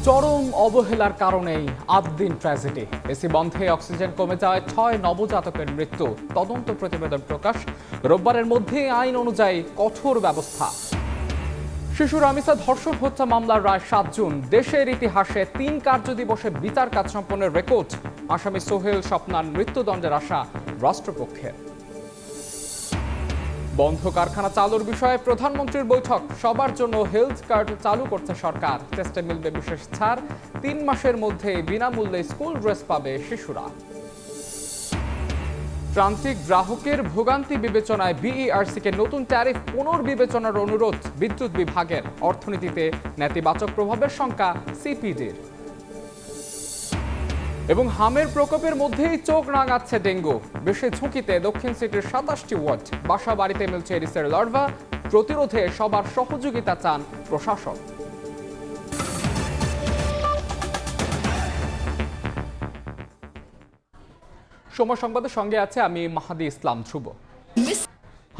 চরম অবহেলার কারণেই ৮ দিন ট্র্যাজেডি। এসি বন্ধে অক্সিজেন কমে যাওয়ায় ৬ নবজাতকের মৃত্যু। তদন্ত প্রতিবেদন প্রকাশ। রোববারের মধ্যে আইন অনুযায়ী কঠোর ব্যবস্থা। শিশু রামিসা ধর্ষণ হত্যা মামলার রায় ৭ জুন। দেশের ইতিহাসে ৩ কার্যদিবসে বিচার কাজ সম্পন্নের রেকর্ড। আসামি সোহেল স্বপ্নার মৃত্যুদণ্ডের আশা রাষ্ট্রপক্ষের। বন্ধ কারখানা চালুর বিষয়ে প্রধানমন্ত্রীর বৈঠক। সবার জন্য হেলথ কার্ড চালু করছে সরকার। টেস্টে মিলবে বিশেষ ছাড়। ৩ মাসের মধ্যে বিনামূল্যে স্কুল ড্রেস পাবে শিশুরা। প্রান্তিক গ্রাহকের ভোগান্তি বিবেচনায় বিইআরসিকে নতুন ট্যারিফ পুনর্বিবেচনার অনুরোধ বিদ্যুৎ বিভাগের। অর্থনীতিতে নেতিবাচক প্রভাবের শঙ্কা সিপিডির। এবং হামের প্রকোপের মধ্যেই চোখ রাঙাচ্ছে ডেঙ্গু। বেশি ঝুঁকিতে দক্ষিণ সিটির ২৭টি ওয়ার্ড। বাসা বাড়িতে মিলছে এডিসের লার্ভা। প্রতিরোধে সবার সহযোগিতা চান প্রশাসন। সময় সংবাদের সঙ্গে আছে আমি মাহাদি ইসলাম ধ্রুব।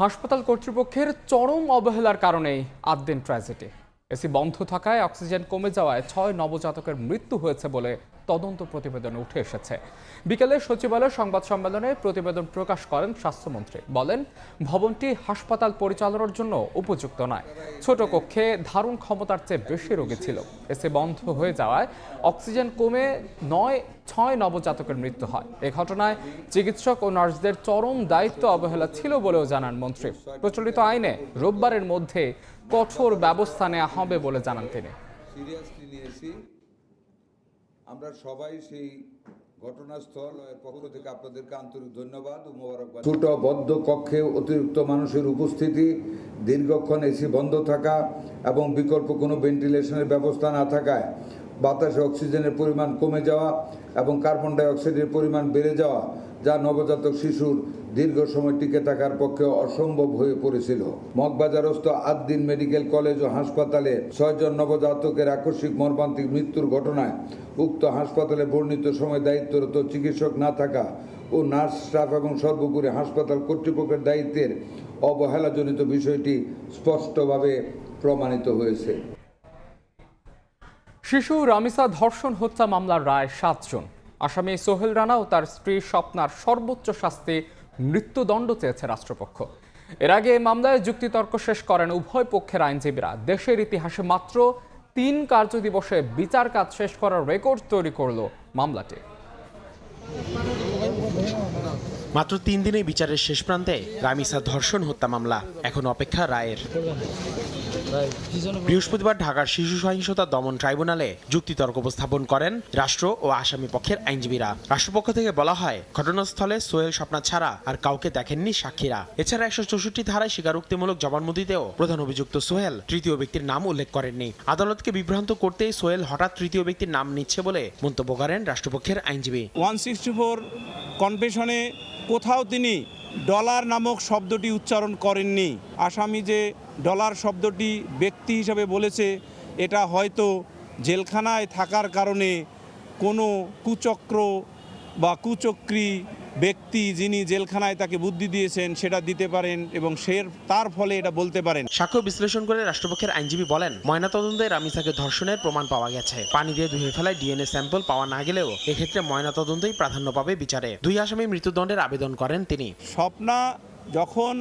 হাসপাতাল কর্তৃপক্ষের চরম অবহেলার কারণেই ৮ দিন ট্র্যাজেডি। এসি বন্ধ থাকায় অক্সিজেন কমে যাওয়ায় ৬ নবজাতকের মৃত্যু হয়েছে বলে তদন্ত প্রতিবেদনে উঠে এসেছে। বিকেলে সচিবালয়ের সংবাদ সম্মেলনে প্রতিবেদন প্রকাশ করেন স্বাস্থ্যমন্ত্রী। বলেন, ভবনটি হাসপাতাল পরিচালনার জন্য উপযুক্ত নয়। ছোট কক্ষে ধারণ ক্ষমতার চেয়ে বেশি রোগী ছিল। এসি বন্ধ হয়ে যাওয়ায় অক্সিজেন কমে ৬ নবজাতকের মৃত্যু হয়। এ ঘটনায় চিকিৎসক ও নার্সদের চরম দায়িত্ব অবহেলা ছিল বলেও জানান মন্ত্রী। প্রচলিত আইনে রোববারের মধ্যে কঠোর ব্যবস্থা নেওয়া হবে বলে জানান তিনি। আমরা সবাই সেই ঘটনাস্থল পক্ষ থেকে আপনাদেরকে আন্তরিক ধন্যবাদ ও মোবারকবাদ। ছোট বদ্ধ কক্ষে অতিরিক্ত মানুষের উপস্থিতি, দীর্ঘক্ষণ এসি বন্ধ থাকা এবং বিকল্প কোনো ভেন্টিলেশনের ব্যবস্থা না থাকায় বাতাসে অক্সিজেনের পরিমাণ কমে যাওয়া এবং কার্বন ডাই অক্সাইডের পরিমাণ বেড়ে যাওয়া, যা নবজাতক শিশুর দীর্ঘ সময় টিকে থাকার পক্ষে অসম্ভব হয়ে পড়েছিল। মগবাজারস্থ ৮ দিন মেডিকেল কলেজ ও হাসপাতালে ৬ জন নবজাতকের আকস্মিক মর্মান্তিক মৃত্যুর ঘটনায় উক্ত হাসপাতালে বর্ণিত সময় দায়িত্বরত চিকিৎসক না থাকা ও নার্স স্টাফ এবং সর্বোপরি হাসপাতাল কর্তৃপক্ষের দায়িত্বের অবহেলাজনিত বিষয়টি স্পষ্টভাবে প্রমাণিত হয়েছে। শিশু রামিসা ধর্ষণ হত্যা মামলার রায় ৭ জুন। আসামি সোহেল রানা ও তার স্ত্রী স্বপ্নার সর্বোচ্চ শাস্তি মৃত্যুদণ্ড চেয়েছে রাষ্ট্রপক্ষ। এর আগে মামলায় যুক্তিতর্ক শেষ করেন উভয় পক্ষের আইনজীবীরা। দেশের ইতিহাসে মাত্র ৩ কার্যদিবসে বিচার কাজ শেষ করার রেকর্ড তৈরি করল মামলাটি। মাত্র ৩ দিনে বিচারের শেষ প্রান্তে রামিসা ধর্ষণ হত্যা মামলা এখন অপেক্ষা রায়ের। বৃহস্পতিবার ঢাকার শিশু সহিংসতা দমন ট্রাইব্যুনালে যুক্তিতর্ক উপস্থাপন করেন রাষ্ট্র ও আসামি পক্ষের আইনজীবীরা। রাষ্ট্রপক্ষ থেকে বলা হয়, ঘটনাস্থলে সোহেল স্বপ্না ছাড়া আর কাউকে দেখেননি সাক্ষীরা। এছাড়া ১৬৪ ধারায় স্বীকারোক্তিমূলক জবানবন্দিতেও প্রধান অভিযুক্ত সোহেল তৃতীয় ব্যক্তির নাম উল্লেখ করেননি। আদালতকে বিভ্রান্ত করতেই সোহেল হঠাৎ তৃতীয় ব্যক্তির নাম নিচ্ছে বলে মন্তব্য করেন রাষ্ট্রপক্ষের আইনজীবী। 164 কনভেনশনে কোথাও তিনি ডলার নামক শব্দটি উচ্চারণ করেননি। আসামি যে ডলার শব্দটি ব্যক্তি হিসাবে বলেছে, এটা হয়তো জেলখানায় থাকার কারণে কোনো কুচক্র বা কুচক্রী ব্যক্তি যিনি জেলখানায় তাকে বুদ্ধি দিয়েছেন সেটা দিতে পারেন এবং তার ফলে এটা বলতে পারেন। সাক্ষ্য বিশ্লেষণ করে রাষ্ট্রপক্ষের আইনজীবী বলেন, ময়নাতদন্তে রামিসাকে ধর্ষণের প্রমাণ পাওয়া গেছে। পানি দিয়ে ধুয়ে ফেলায় ডিএনএ স্যাম্পল পাওয়া না গেলেও এক্ষেত্রে ময়নাতদন্তই প্রাধান্য পাবে বিচারে। 2 আসামি মৃত্যুদণ্ডের আবেদন করেন তিনি। স্বপ্না যখন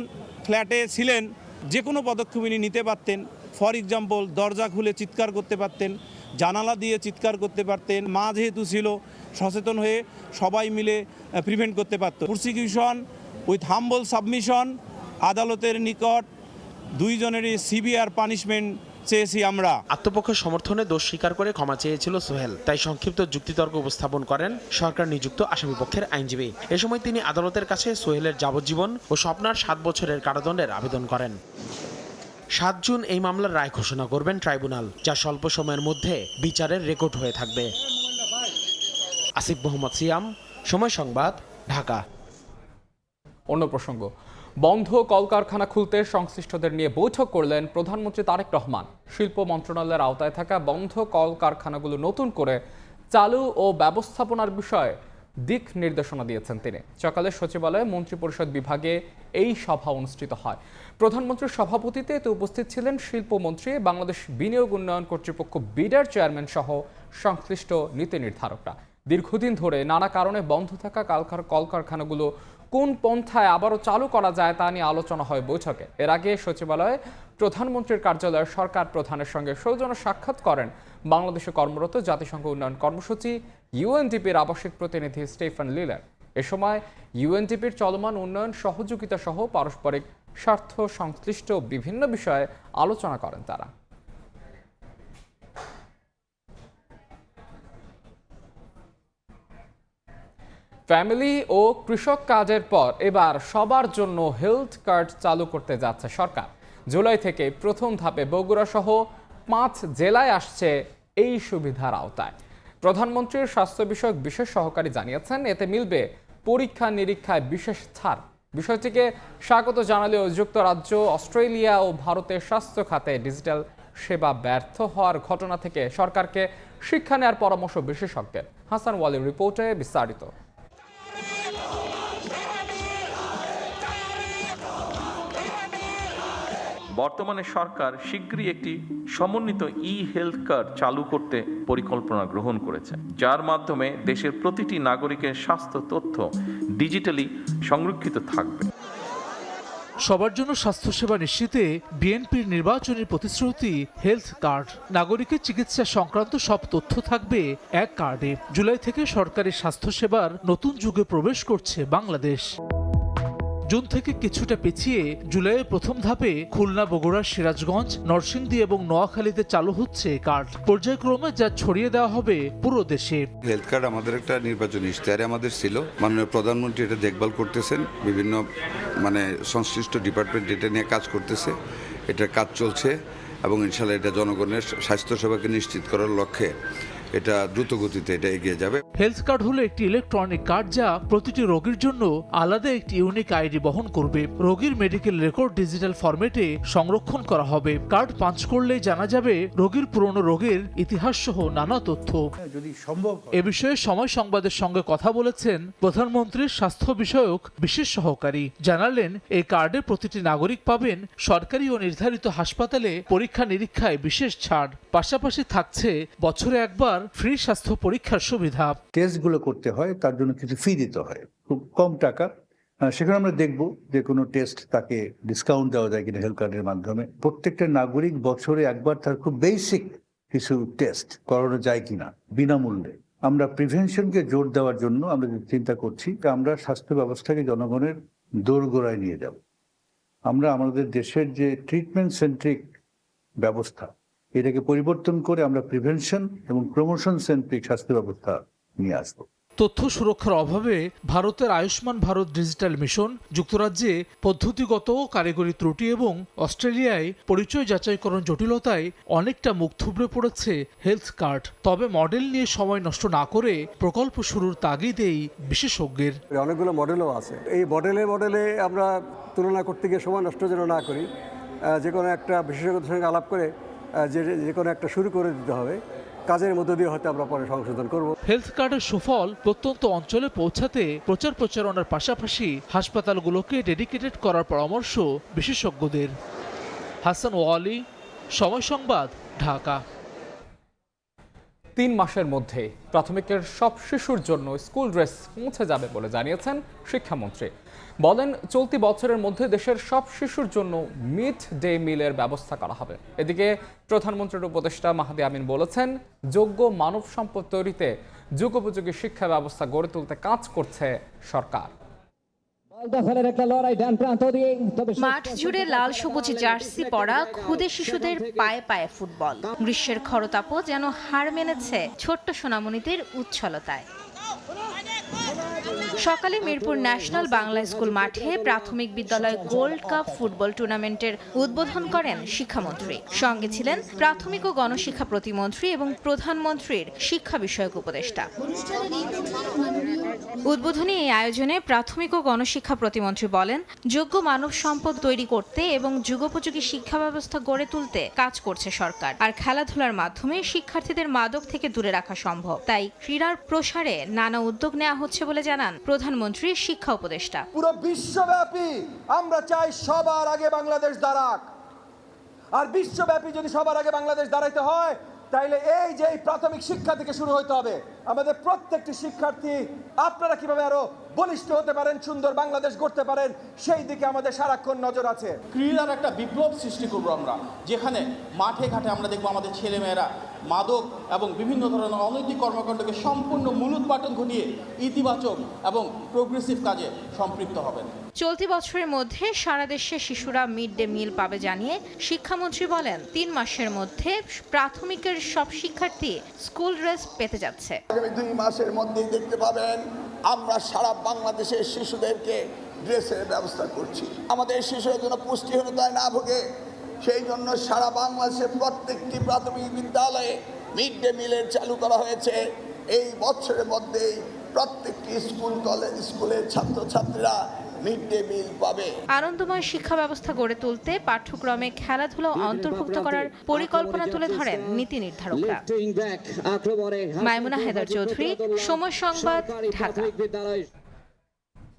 ফ্ল্যাটে ছিলেন যে কোনো পদক্ষেপ নিতে পারতেন। ফর এক্সাম্পল, দরজা খুলে চিৎকার করতে পারতেন, জানালা দিয়ে চিৎকার করতে পারতেন। মা যেহেতু ছিল, সচেতন হয়ে সবাই মিলে প্রিভেন্ট করতে পারত। প্রসিকিউশন উইথ হাম্বল সাবমিশন আদালতের নিকট 2 জনেরই সিভিয়ার পানিশমেন্ট চেয়েছি আমরা। আত্মপক্ষ সমর্থনে দোষ স্বীকার করে ক্ষমা চেয়েছিল সোহেল। তাই সংক্ষিপ্ত যুক্তিতর্ক উপস্থাপন করেন সরকার নিযুক্ত আসামি পক্ষের আইনজীবী। এ সময় তিনি আদালতের কাছে সোহেলের যাবজ্জীবন ও স্বপ্নার 7 বছরের কারাদণ্ডের আবেদন করেন। ৭ জুন এই মামলার রায় ঘোষণা করবেন ট্রাইব্যুনাল, যা স্বল্প সময়ের মধ্যে বিচারের রেকর্ড হয়ে থাকবে। আসিফ মোহাম্মদ সিয়াম, সময় সংবাদ, ঢাকা। অন্য প্রসঙ্গ, বন্ধ কলকারখানা খুলতে সংশ্লিষ্টদের নিয়ে বৈঠক করলেন প্রধানমন্ত্রী তারেক রহমান। শিল্প মন্ত্রণালয়ের আওতায় থাকা বন্ধ কলকারখানাগুলো নতুন করে চালু ও ব্যবস্থাপনার বিষয়ে দিক নির্দেশনা দিয়েছেন তিনি। সকালে সচিবালয়ে মন্ত্রিপরিষদ বিভাগে এই সভা অনুষ্ঠিত হয়। প্রধানমন্ত্রীর সভাপতিত্বে এতে উপস্থিত ছিলেন শিল্পমন্ত্রী, বাংলাদেশ বিনিয়োগ উন্নয়ন কর্তৃপক্ষ বিডার চেয়ারম্যান সহ সংশ্লিষ্ট নীতি নির্ধারকরা। দীর্ঘদিন ধরে নানা কারণে বন্ধ থাকা কলকারখানাগুলো কোন পন্থায় আবারও চালু করা যায় তা নিয়ে আলোচনা হয় বৈঠকে। এর আগে সচিবালয়ে প্রধানমন্ত্রীর কার্যালয়ে সরকার প্রধানের সঙ্গে সৌজন্য সাক্ষাৎ করেন বাংলাদেশে কর্মরত জাতিসংঘ উন্নয়ন কর্মসূচি ইউএনডিপির আবাসিক প্রতিনিধি স্টেফান লিলার। এ সময় ইউএনডিপির চলমান উন্নয়ন সহযোগিতা সহ পারস্পরিক স্বার্থ সংশ্লিষ্ট বিভিন্ন বিষয়ে আলোচনা করেন তারা। ফ্যামিলি ও কৃষক কাজের পর এবার সবার জন্য হেলথ কার্ড চালু করতে যাচ্ছে সরকার। জুলাই থেকে প্রথম ধাপে বগুড়া সহ 5 জেলায় আসছে এই সুবিধার আওতায়। প্রধানমন্ত্রীর স্বাস্থ্য বিষয়ক বিশেষ সহকারী জানিয়েছেন, এতে মিলবে পরীক্ষা নিরীক্ষায় বিশেষ ছাড়। বিষয়টিকে স্বাগত জানালেও যুক্তরাজ্য, অস্ট্রেলিয়া ও ভারতের স্বাস্থ্য খাতে ডিজিটাল সেবা ব্যর্থ হওয়ার ঘটনা থেকে সরকারকে শিক্ষা নেওয়ার পরামর্শ বিশেষজ্ঞের। হাসান ওয়ালির রিপোর্টে বিস্তারিত। বর্তমানে সরকার শীঘ্রই একটি সমন্বিত হেলথ কার্ড চালু করতে পরিকল্পনা গ্রহণ করেছে, যার মাধ্যমে দেশের প্রতিটি নাগরিকের স্বাস্থ্য তথ্য ডিজিটালি সংরক্ষিত থাকবে। সবার জন্য স্বাস্থ্যসেবা নিশ্চিতে বিএনপির নির্বাচনী প্রতিশ্রুতি হেলথ কার্ড। নাগরিকের চিকিৎসা সংক্রান্ত সব তথ্য থাকবে এক কার্ডে। জুলাই থেকে সরকারি স্বাস্থ্যসেবার নতুন যুগে প্রবেশ করছে বাংলাদেশ। জুন থেকে কিছুটা পিছিয়ে জুলাইয়ের প্রথম ধাপে খুলনা, বগুড়া, সিরাজগঞ্জ, নরসিংদী এবং নোয়াখালীতে চালু হচ্ছে কার্ড। পর্যায়ক্রমে যা ছড়িয়ে দেওয়া হবে পুরো দেশে। হেলথ কার্ড আমাদের একটা নির্বাচনী ইশতেহারে আমাদের ছিল। মাননীয় প্রধানমন্ত্রী এটা দেখভাল করতেছেন, বিভিন্ন সংশ্লিষ্ট ডিপার্টমেন্ট এটা নিয়ে কাজ করতেছে, এটার কাজ চলছে এবং ইনশাআল্লাহ এটা জনগণের স্বাস্থ্যসেবাকে নিশ্চিত করার লক্ষ্যে এটা দ্রুত গতিতে এটা এগিয়ে যাবে। হেলথ কার্ড হলো একটি ইলেকট্রনিক কার্ড যা প্রতিটি রোগীর জন্য আলাদা একটি ইউনিক আইডি বহন করবে। রোগীর মেডিকেল রেকর্ড ডিজিটাল ফরম্যাটে সংরক্ষণ করা হবে। কার্ড পাঞ্চ করলেই জানা যাবে রোগীর পুরনো রোগের ইতিহাস সহ নানা তথ্য। যদি সম্ভব এ বিষয়ে সময় সংবাদের সঙ্গে কথা বলেছেন প্রধানমন্ত্রীর স্বাস্থ্য বিষয়ক বিশেষ সহকারী। জানালেন, এই কার্ডে প্রতিটি নাগরিক পাবেন সরকারি ও নির্ধারিত হাসপাতালে পরীক্ষা নিরীক্ষায় বিশেষ ছাড়। পাশাপাশি থাকছে বছরে একবার ফ্রি স্বাস্থ্য পরীক্ষার সুবিধা। টেস্টগুলো করতে হয়, তার জন্য কিছু ফি দিতে হয়, খুব কম টাকা। সেখানে আমরা দেখব যে কোনো টেস্ট তাকে ডিসকাউন্ট দেওয়া যায় কিনা হেলথ কার্ডের মাধ্যমে। প্রত্যেকটা নাগরিক বছরে একবার তার খুব বেসিক কিছু টেস্ট করানো যায় কিনা বিনামূল্যে। আমরা প্রিভেনশনকে জোর দেওয়ার জন্য আমরা চিন্তা করছি যে আমরা স্বাস্থ্য ব্যবস্থাকে জনগণের দোরগোড়ায় নিয়ে যাব। আমরা আমাদের দেশের যে ট্রিটমেন্ট সেন্ট্রিক ব্যবস্থা, এটাকে পরিবর্তন করে আমরা প্রিভেনশন এবং প্রমোশন সেন্ট্রিক স্বাস্থ্য ব্যবস্থা নিয়ে আসবো। তথ্য সুরক্ষার অভাবে ভারতের আয়ুষ্মান ভারত ডিজিটাল মিশন, যুক্তরাজ্যে পদ্ধতিগত ও কারিগরি ত্রুটি এবং অস্ট্রেলিয়ায় পরিচয় যাচাইকরণ জটিলতায় অনেকটা মুখ থুবড়ে পড়েছে হেলথ কার্ড। তবে মডেল নিয়ে সময় নষ্ট না করে প্রকল্প শুরুর তাগিদেই বিশেষজ্ঞের। অনেকগুলো মডেলও আছে, এই মডেলে আমরা তুলনা করতে গিয়ে সময় নষ্ট যেন না করি, যে কোনো একটা বিশেষজ্ঞদের সঙ্গে আলাপ করে যে কোনো একটা শুরু করে দিতে হবে। কাজের মধ্য দিয়ে হয়তো আমরা পরে সংশোধন করব। হেলথ কার্ডের সুফল প্রত্যন্ত অঞ্চলে পৌঁছাতে প্রচার প্রচারণার পাশাপাশি হাসপাতালগুলোকে ডেডিকেটেড করার পরামর্শ বিশেষজ্ঞদের। হাসান ওয়ালি, সময় সংবাদ, ঢাকা। 3 মাসের মধ্যে প্রাথমিকের সব শিশুর জন্য স্কুল ড্রেস পৌঁছে যাবে বলে জানিয়েছেন শিক্ষামন্ত্রী। বলেন, চলতি বছরের মধ্যে দেশের সব শিশুর জন্য মিড ডে মিলের ব্যবস্থা করা হবে। এদিকে প্রধানমন্ত্রীর উপদেষ্টা মাহাদি আমিন বলেছেন, যোগ্য মানব সম্পদ তৈরিতে যুগোপযোগী শিক্ষা ব্যবস্থা গড়ে তুলতে কাজ করছে সরকার। মাঠ জুড়ে লাল সবুজ জার্সি পরা ক্ষুদে শিশুদের পায়ে পায়ে ফুটবল। গ্রীষ্মের খরতাপও যেন হার মেনেছে ছোট্ট সোনামণিদের উচ্ছলতায়। সকালে মিরপুর ন্যাশনাল বাংলা স্কুল মাঠে প্রাথমিক বিদ্যালয় গোল্ড কাপ ফুটবল টুর্নামেন্টের উদ্বোধন করেন শিক্ষামন্ত্রী। সঙ্গে ছিলেন প্রাথমিক ও গণশিক্ষা প্রতিমন্ত্রী এবং প্রধানমন্ত্রীর শিক্ষা বিষয়ক উপদেষ্টা। উদ্বোধনী এই আয়োজনে প্রাথমিক ও গণশিক্ষা প্রতিমন্ত্রী বলেন, যোগ্য মানব সম্পদ তৈরি করতে এবং যুগোপযোগী শিক্ষা ব্যবস্থা গড়ে তুলতে কাজ করছে সরকার। আর খেলাধুলার মাধ্যমে শিক্ষার্থীদের মাদক থেকে দূরে রাখা সম্ভব। তাই ক্রীড়ার প্রসারে নানা উদ্যোগ নেওয়া হচ্ছে বলে জানান প্রধানমন্ত্রী শিক্ষা উপদেষ্টা। পুরো বিশ্বব্যাপী আমরা চাই সবার আগে বাংলাদেশ দাঁড়াক, আর বিশ্বব্যাপী যদি সবার আগে বাংলাদেশ দাঁড়াইতে হয় তাইলে এই যে প্রাথমিক শিক্ষা থেকে শুরু হতে হবে। আমাদের প্রত্যেকটি শিক্ষার্থী আপনারা কিভাবে আরো বলিষ্ঠ হতে পারেন, সুন্দর বাংলাদেশ গড়তে পারেন, সেই দিকে আমাদের সারাক্ষণ নজর আছে। ক্রীড়ার একটা বিপ্লব সৃষ্টি করবো আমরা, যেখানে মাঠে ঘাটে আমরা দেখবো আমাদের ছেলেমেয়েরা মাদক এবং বিভিন্ন ধরনের অনৈতিক কর্মকাণ্ডকে সম্পূর্ণ মূলোৎপাটন ঘটিয়ে ইতিবাচক এবং প্রোগ্রেসিভ কাজে সম্পৃক্ত হবেন। চলতি বছরের মধ্যে সারা দেশে শিশুরা মিড ডে মিল পাবে জানিয়ে শিক্ষামন্ত্রী বলেন, 3 মাসের মধ্যে প্রাথমিকের সব শিক্ষার্থী স্কুল ড্রেস পেতে যাচ্ছে। আগামী 2 মাসের মধ্যেই দেখতে পাবেন আমরা সারা বাংলাদেশের শিশুদেরকে ড্রেসের ব্যবস্থা করছি। আমাদের শিশুরা যেন পুষ্টিহীনতায় না ভোগে, সেই জন্য সারা বাংলাদেশের প্রত্যেকটি প্রাথমিক বিদ্যালয়ে মিড ডে মিলের চালু করা হয়েছে। এই বছরের মধ্যেই প্রত্যেকটি স্কুলের ছাত্রছাত্রীরা মিড ডে মিল পাবে। আনন্দময় শিক্ষা ব্যবস্থা গড়ে তুলতে পাঠ্যক্রমে খেলাধুলা অন্তর্ভুক্ত করার পরিকল্পনা তুলে ধরেন নীতি নির্ধারকরা। মাইমুনা হেদার চৌধুরী, সময় সংবাদ, ঢাকা।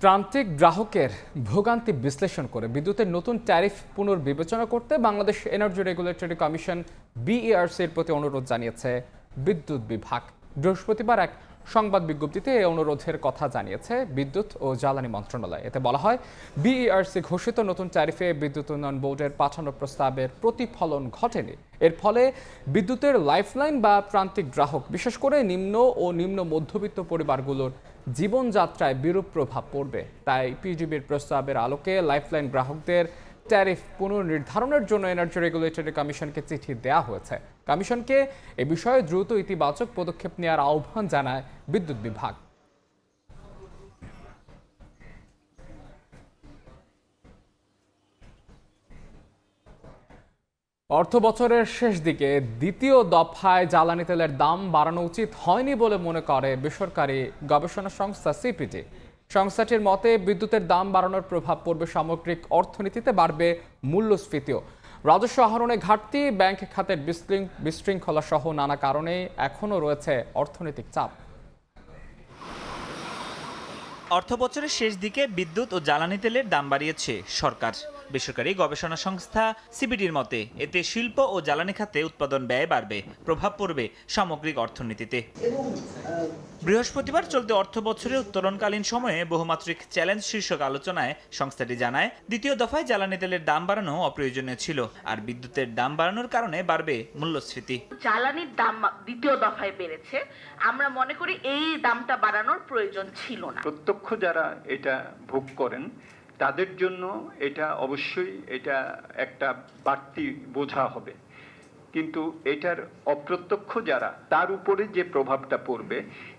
প্রান্তিক গ্রাহকের ভোগান্তি বিশ্লেষণ করে বিদ্যুতের নতুন ট্যারিফ পুনর্বিবেচনা করতে বাংলাদেশ এনার্জি রেগুলেটরি কমিশন BERC-র প্রতি অনুরোধ জানিয়েছে বিদ্যুৎ বিভাগ। বৃহস্পতিবার এক সংবাদ বিজ্ঞপ্তিতে এই অনুরোধের কথা জানিয়েছে বিদ্যুৎ ও জ্বালানি মন্ত্রণালয়। এতে বলা হয়, BERC ঘোষিত নতুন ট্যারিফে বিদ্যুৎ উন্নয়ন বোর্ডের পাঠানো প্রস্তাবের প্রতিফলন ঘটেনি। এর ফলে বিদ্যুতের লাইফলাইন বা প্রান্তিক গ্রাহক, বিশেষ করে নিম্ন ও নিম্ন মধ্যবিত্ত পরিবারগুলোর জীবনযাত্রায় বিরূপ প্রভাব পড়বে। তাই PGBর প্রস্তাবের আলোকে লাইফলাইন গ্রাহকদের ট্যারিফ পুনর্নির্ধারণের জন্য এনার্জি রেগুলেটরি কমিশনকে চিঠি দেওয়া হয়েছে। কমিশনকে এ বিষয়ে দ্রুত ইতিবাচক পদক্ষেপ নেওয়ার আহ্বান জানায় বিদ্যুৎ বিভাগ। অর্থ বছরের শেষ দিকে দ্বিতীয় দফায় জ্বালানি তেলের দাম বাড়ানো উচিত হয়নি বলে মনে করে বেসরকারি গবেষণা সংস্থা CPT। সংস্থাটির মতে, বিদ্যুতের দাম বাড়ানোর প্রভাব পড়বে সামগ্রিক অর্থনীতিতে, বাড়বে মূল্যস্ফীতিও। রাজস্ব আহরণে ঘাটতি, ব্যাংক খাতের বিশৃঙ্খলা সহ নানা কারণে এখনও রয়েছে অর্থনৈতিক চাপ। অর্থবছরের শেষ দিকে বিদ্যুৎ ও জ্বালানি তেলের দাম বাড়িয়েছে সরকার। বেসরকারি গবেষণা সংস্থা CPTর মতে, এতে শিল্প ও জ্বালানি খাতে উৎপাদন ব্যয় বাড়বে, প্রভাব পড়বে সামগ্রিক অর্থনীতিতে। বৃহস্পতিবার চলতি অর্থ বছরে উত্তোলনকালীন সময়ে বহুমাত্রিক চ্যালেঞ্জ শীর্ষক আলোচনায় সংস্থাটি জানায়, দ্বিতীয় দফায় জ্বালানি তেলের দাম বাড়ানো অপ্রয়োজনীয় ছিল, আর বিদ্যুতের দাম বাড়ানোর কারণে বাড়বে মূল্যস্ফীতি। জ্বালানির দাম দ্বিতীয় দফায় বেড়েছে, আমরা মনে করি এই দামটা বাড়ানোর প্রয়োজন ছিল না। প্রত্যক্ষ যারা এটা ভোগ করেন তাদের জন্য এটা অবশ্যই একটা বাড়তি বোঝা হবে, কিন্তু এটার অপ্রত্যক্ষ যারা, তার উপরে যে প্রভাবটা পড়বে,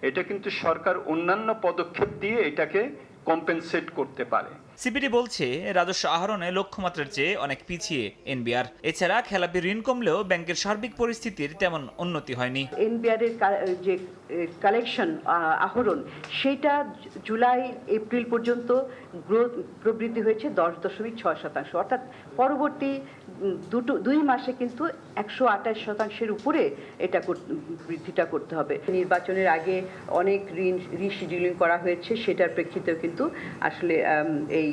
এটা কিন্তু সরকার অন্যান্য পদক্ষেপ দিয়ে এটাকে কম্পেনসেট করতে পারে। CPT বলছে, রাজস্ব আহরণে লক্ষ্যমাত্রার চেয়ে অনেক পিছিয়ে NBR। এছাড়া খেলাপি ঋণ কমলেও ব্যাংকের সার্বিক পরিস্থিতির তেমন উন্নতি হয়নি। NBR এর যে কালেকশন আহরণ, সেটা জুলাই এপ্রিল পর্যন্ত প্রবৃদ্ধি হয়েছে 10.6%, অর্থাৎ পরবর্তী 2 মাসে কিন্তু 128% উপরে এটা বৃদ্ধিটা করতে হবে। নির্বাচনের আগে অনেক ঋণ রিশিডিউলিং করা হয়েছে, সেটার প্রেক্ষিতেও কিন্তু আসলে এই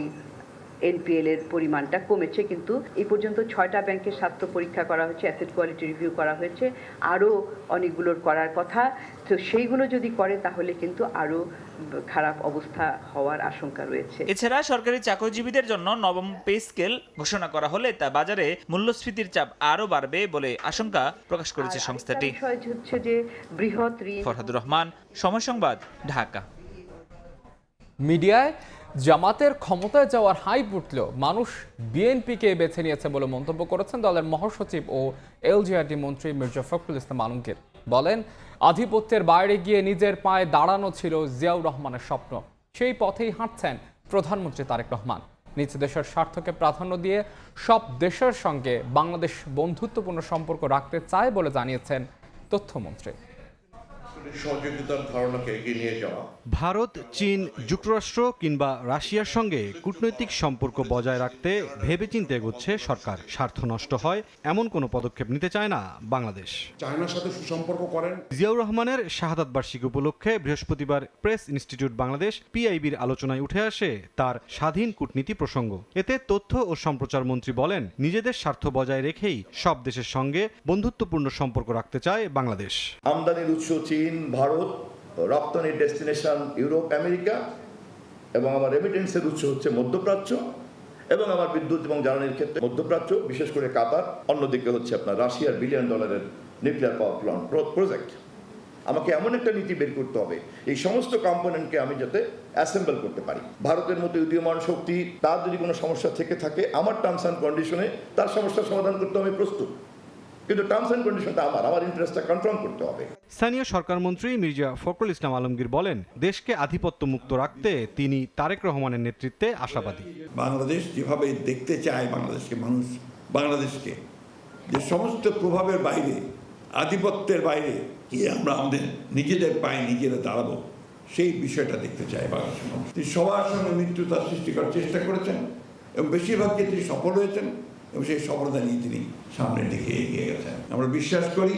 NPL এর পরিমাণটা কমেছে, কিন্তু এই পর্যন্ত 6টা ব্যাংকের স্বাস্থ্য পরীক্ষা করা হয়েছে, অ্যাসেট কোয়ালিটি রিভিউ করা হয়েছে, আরও অনেকগুলোর করার কথা। তো সেইগুলো যদি করে তাহলে কিন্তু আরও খারাপ অবস্থা হওয়ার আশঙ্কা রয়েছে। এছাড়া সরকারি চাকরিজীবীদের জন্য নবম পে স্কেল ঘোষণা করা হলে তা বাজারে মূল্যস্ফীতির চাপ আরও বাড়বে বলে আশঙ্কা প্রকাশ করেছে সংস্থাটি। বিষয় হচ্ছে যে বৃহৎ ঋণ। ফরহাদুর রহমান, সময় সংবাদ, ঢাকা। মিডিয়ায় জামাতের ক্ষমতায় যাওয়ার হাইপ উঠলেও মানুষ বিএনপিকে বেছে নিয়েছে বলে মন্তব্য করেছেন দলের মহাসচিব ও LGRD মন্ত্রী মির্জা ফখরুল ইসলাম আলমগীর। বলেন, আধিপত্যের বাইরে গিয়ে নিজের পায়ে দাঁড়ানো ছিল জিয়াউর রহমানের স্বপ্ন। সেই পথেই হাঁটছেন প্রধানমন্ত্রী তারেক রহমান। নিজ দেশের স্বার্থকে প্রাধান্য দিয়ে সব দেশের সঙ্গে বাংলাদেশ বন্ধুত্বপূর্ণ সম্পর্ক রাখতে চায় বলে জানিয়েছেন তথ্যমন্ত্রী। সহযোগিতার ধারণাকে এগিয়ে নিয়ে যাওয়া। ভারত, চীন, যুক্তরাষ্ট্র কিংবা রাশিয়ার সঙ্গে কূটনৈতিক সম্পর্ক বজায় রাখতে ভেবেচিন্তে এগোচ্ছে সরকার। স্বার্থ নষ্ট হয় এমন কোনো পদক্ষেপ নিতে চায় না বাংলাদেশ। চায়নার সাথে সুসম্পর্ক করেন। জিয়াউর রহমানের শাহাদাত বার্ষিকী উপলক্ষে বৃহস্পতিবার প্রেস ইনস্টিটিউট বাংলাদেশ পিআইবির আলোচনায় উঠে আসে তার স্বাধীন কূটনীতি প্রসঙ্গ। এতে তথ্য ও সম্প্রচার মন্ত্রী বলেন, নিজেদের স্বার্থ বজায় রেখেই সব দেশের সঙ্গে বন্ধুত্বপূর্ণ সম্পর্ক রাখতে চায় বাংলাদেশ। আমদানির উৎস চীন, ভারত, রপ্তানির ডেস্টিনেশন ইউরোপ, আমেরিকা, এবং আমার রেমিটেন্সের উৎস হচ্ছে মধ্যপ্রাচ্য, এবং আমার বিদ্যুৎ এবং জ্বালানির ক্ষেত্রে মধ্যপ্রাচ্য, বিশেষ করে কাতার, অন্যদিকে হচ্ছে আপনার রাশিয়ার $1 billion nuclear power plant project. আমাকে এমন একটা নীতি বের করতে হবে এই সমস্ত কম্পোনেন্টকে আমি যাতে অ্যাসেম্বল করতে পারি। ভারতের মতো উদীয়মান শক্তি, তার যদি কোনো সমস্যা থেকে থাকে আমার টার্মস অ্যান্ড কন্ডিশনে তার সমস্যার সমাধান করতে আমি প্রস্তুত, কিন্তু টার্মস অ্যান্ড কন্ডিশনটা আমার ইন্টারেস্টটা কনফার্ম করতে হবে। স্থানীয় সরকার মন্ত্রী মির্জা ফখরুল ইসলাম আলমগীর বলেন, দেশকে আধিপত্য মুক্ত রাখতে তিনি তারেক রহমানের নেতৃত্বে আশাবাদী। বাংলাদেশ যেভাবে দেখতে চায় বাংলাদেশকে মানুষ, বাংলাদেশকে যে সমস্ত প্রভাবের বাইরে, আধিপত্যের বাইরে গিয়ে আমরা আমাদের নিজেদের পায়ে নিজেরা দাঁড়াবো, সেই বিষয়টা দেখতে চায় বাংলাদেশের মানুষ। তিনি সবার সঙ্গে মিত্রতার সৃষ্টি করার চেষ্টা করেছেন এবং বেশিরভাগ ক্ষেত্রে সফল হয়েছেন এবং সেই সফলতা নিয়ে তিনি সামনের দিকে এগিয়ে গেছেন। আমরা বিশ্বাস করি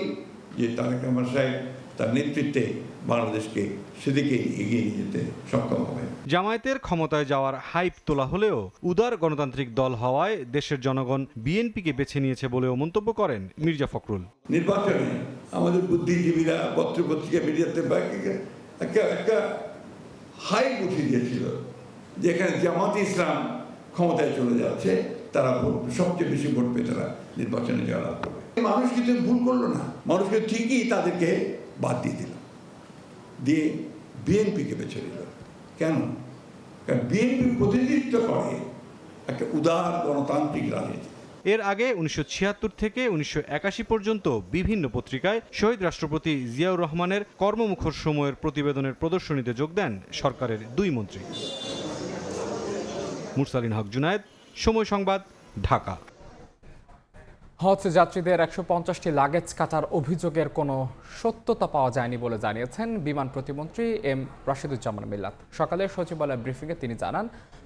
যে তারেক রহমান সাহেব তার নেতৃত্বে বাংলাদেশকে সেদিকে এগিয়ে নিয়ে যেতে সক্ষম হবে। জামায়াতের ক্ষমতায় যাওয়ার হাইপ তোলা হলেও উদার গণতান্ত্রিক দল হওয়ায় দেশের জনগণ বিএনপিকে বেছে নিয়েছে বলেও মন্তব্য করেন মির্জা ফখরুল। নির্বাচনে আমাদের বুদ্ধিজীবীরা, পত্রপত্রিকা, মিডিয়াতে একটা হাইপ উঠিয়ে দিয়েছিল যেখানে জামাতে ইসলাম ক্ষমতায় চলে যাচ্ছে, তারা সবচেয়ে বেশি ভোট পেয়ে তারা নির্বাচনে জয়লাভ করবে। মানুষ কিন্তু ভুল করলো না, মানুষকে ঠিকই তাদেরকে বাদ দিয়ে দিল, দিয়ে বিএনপিকে বেছে নিল। কেন? কারণ বিএনপি প্রতিনিধিত্ব করে একটা উদার গণতান্ত্রিক রাজনীতি। এর আগে 1976 থেকে 1981 পর্যন্ত বিভিন্ন পত্রিকায় শহীদ রাষ্ট্রপতি জিয়াউর রহমানের কর্মমুখর সময়ের প্রতিবেদনের প্রদর্শনীতে যোগ দেন সরকারের 2 মন্ত্রী। মুরসালিন হক জুনায়েদ, সময় সংবাদ, ঢাকা। হজ যাত্রীদের 150টি লাগেজ কাটার অভিযোগের কোনো সত্যতা পাওয়া যায়নি বলে জানিয়েছেন বিমান প্রতিমন্ত্রী এম রাশিদুজ্জামান মিল্লাত। সকালে সচিবালয় ব্রিফিংয়ে তিনি জানান,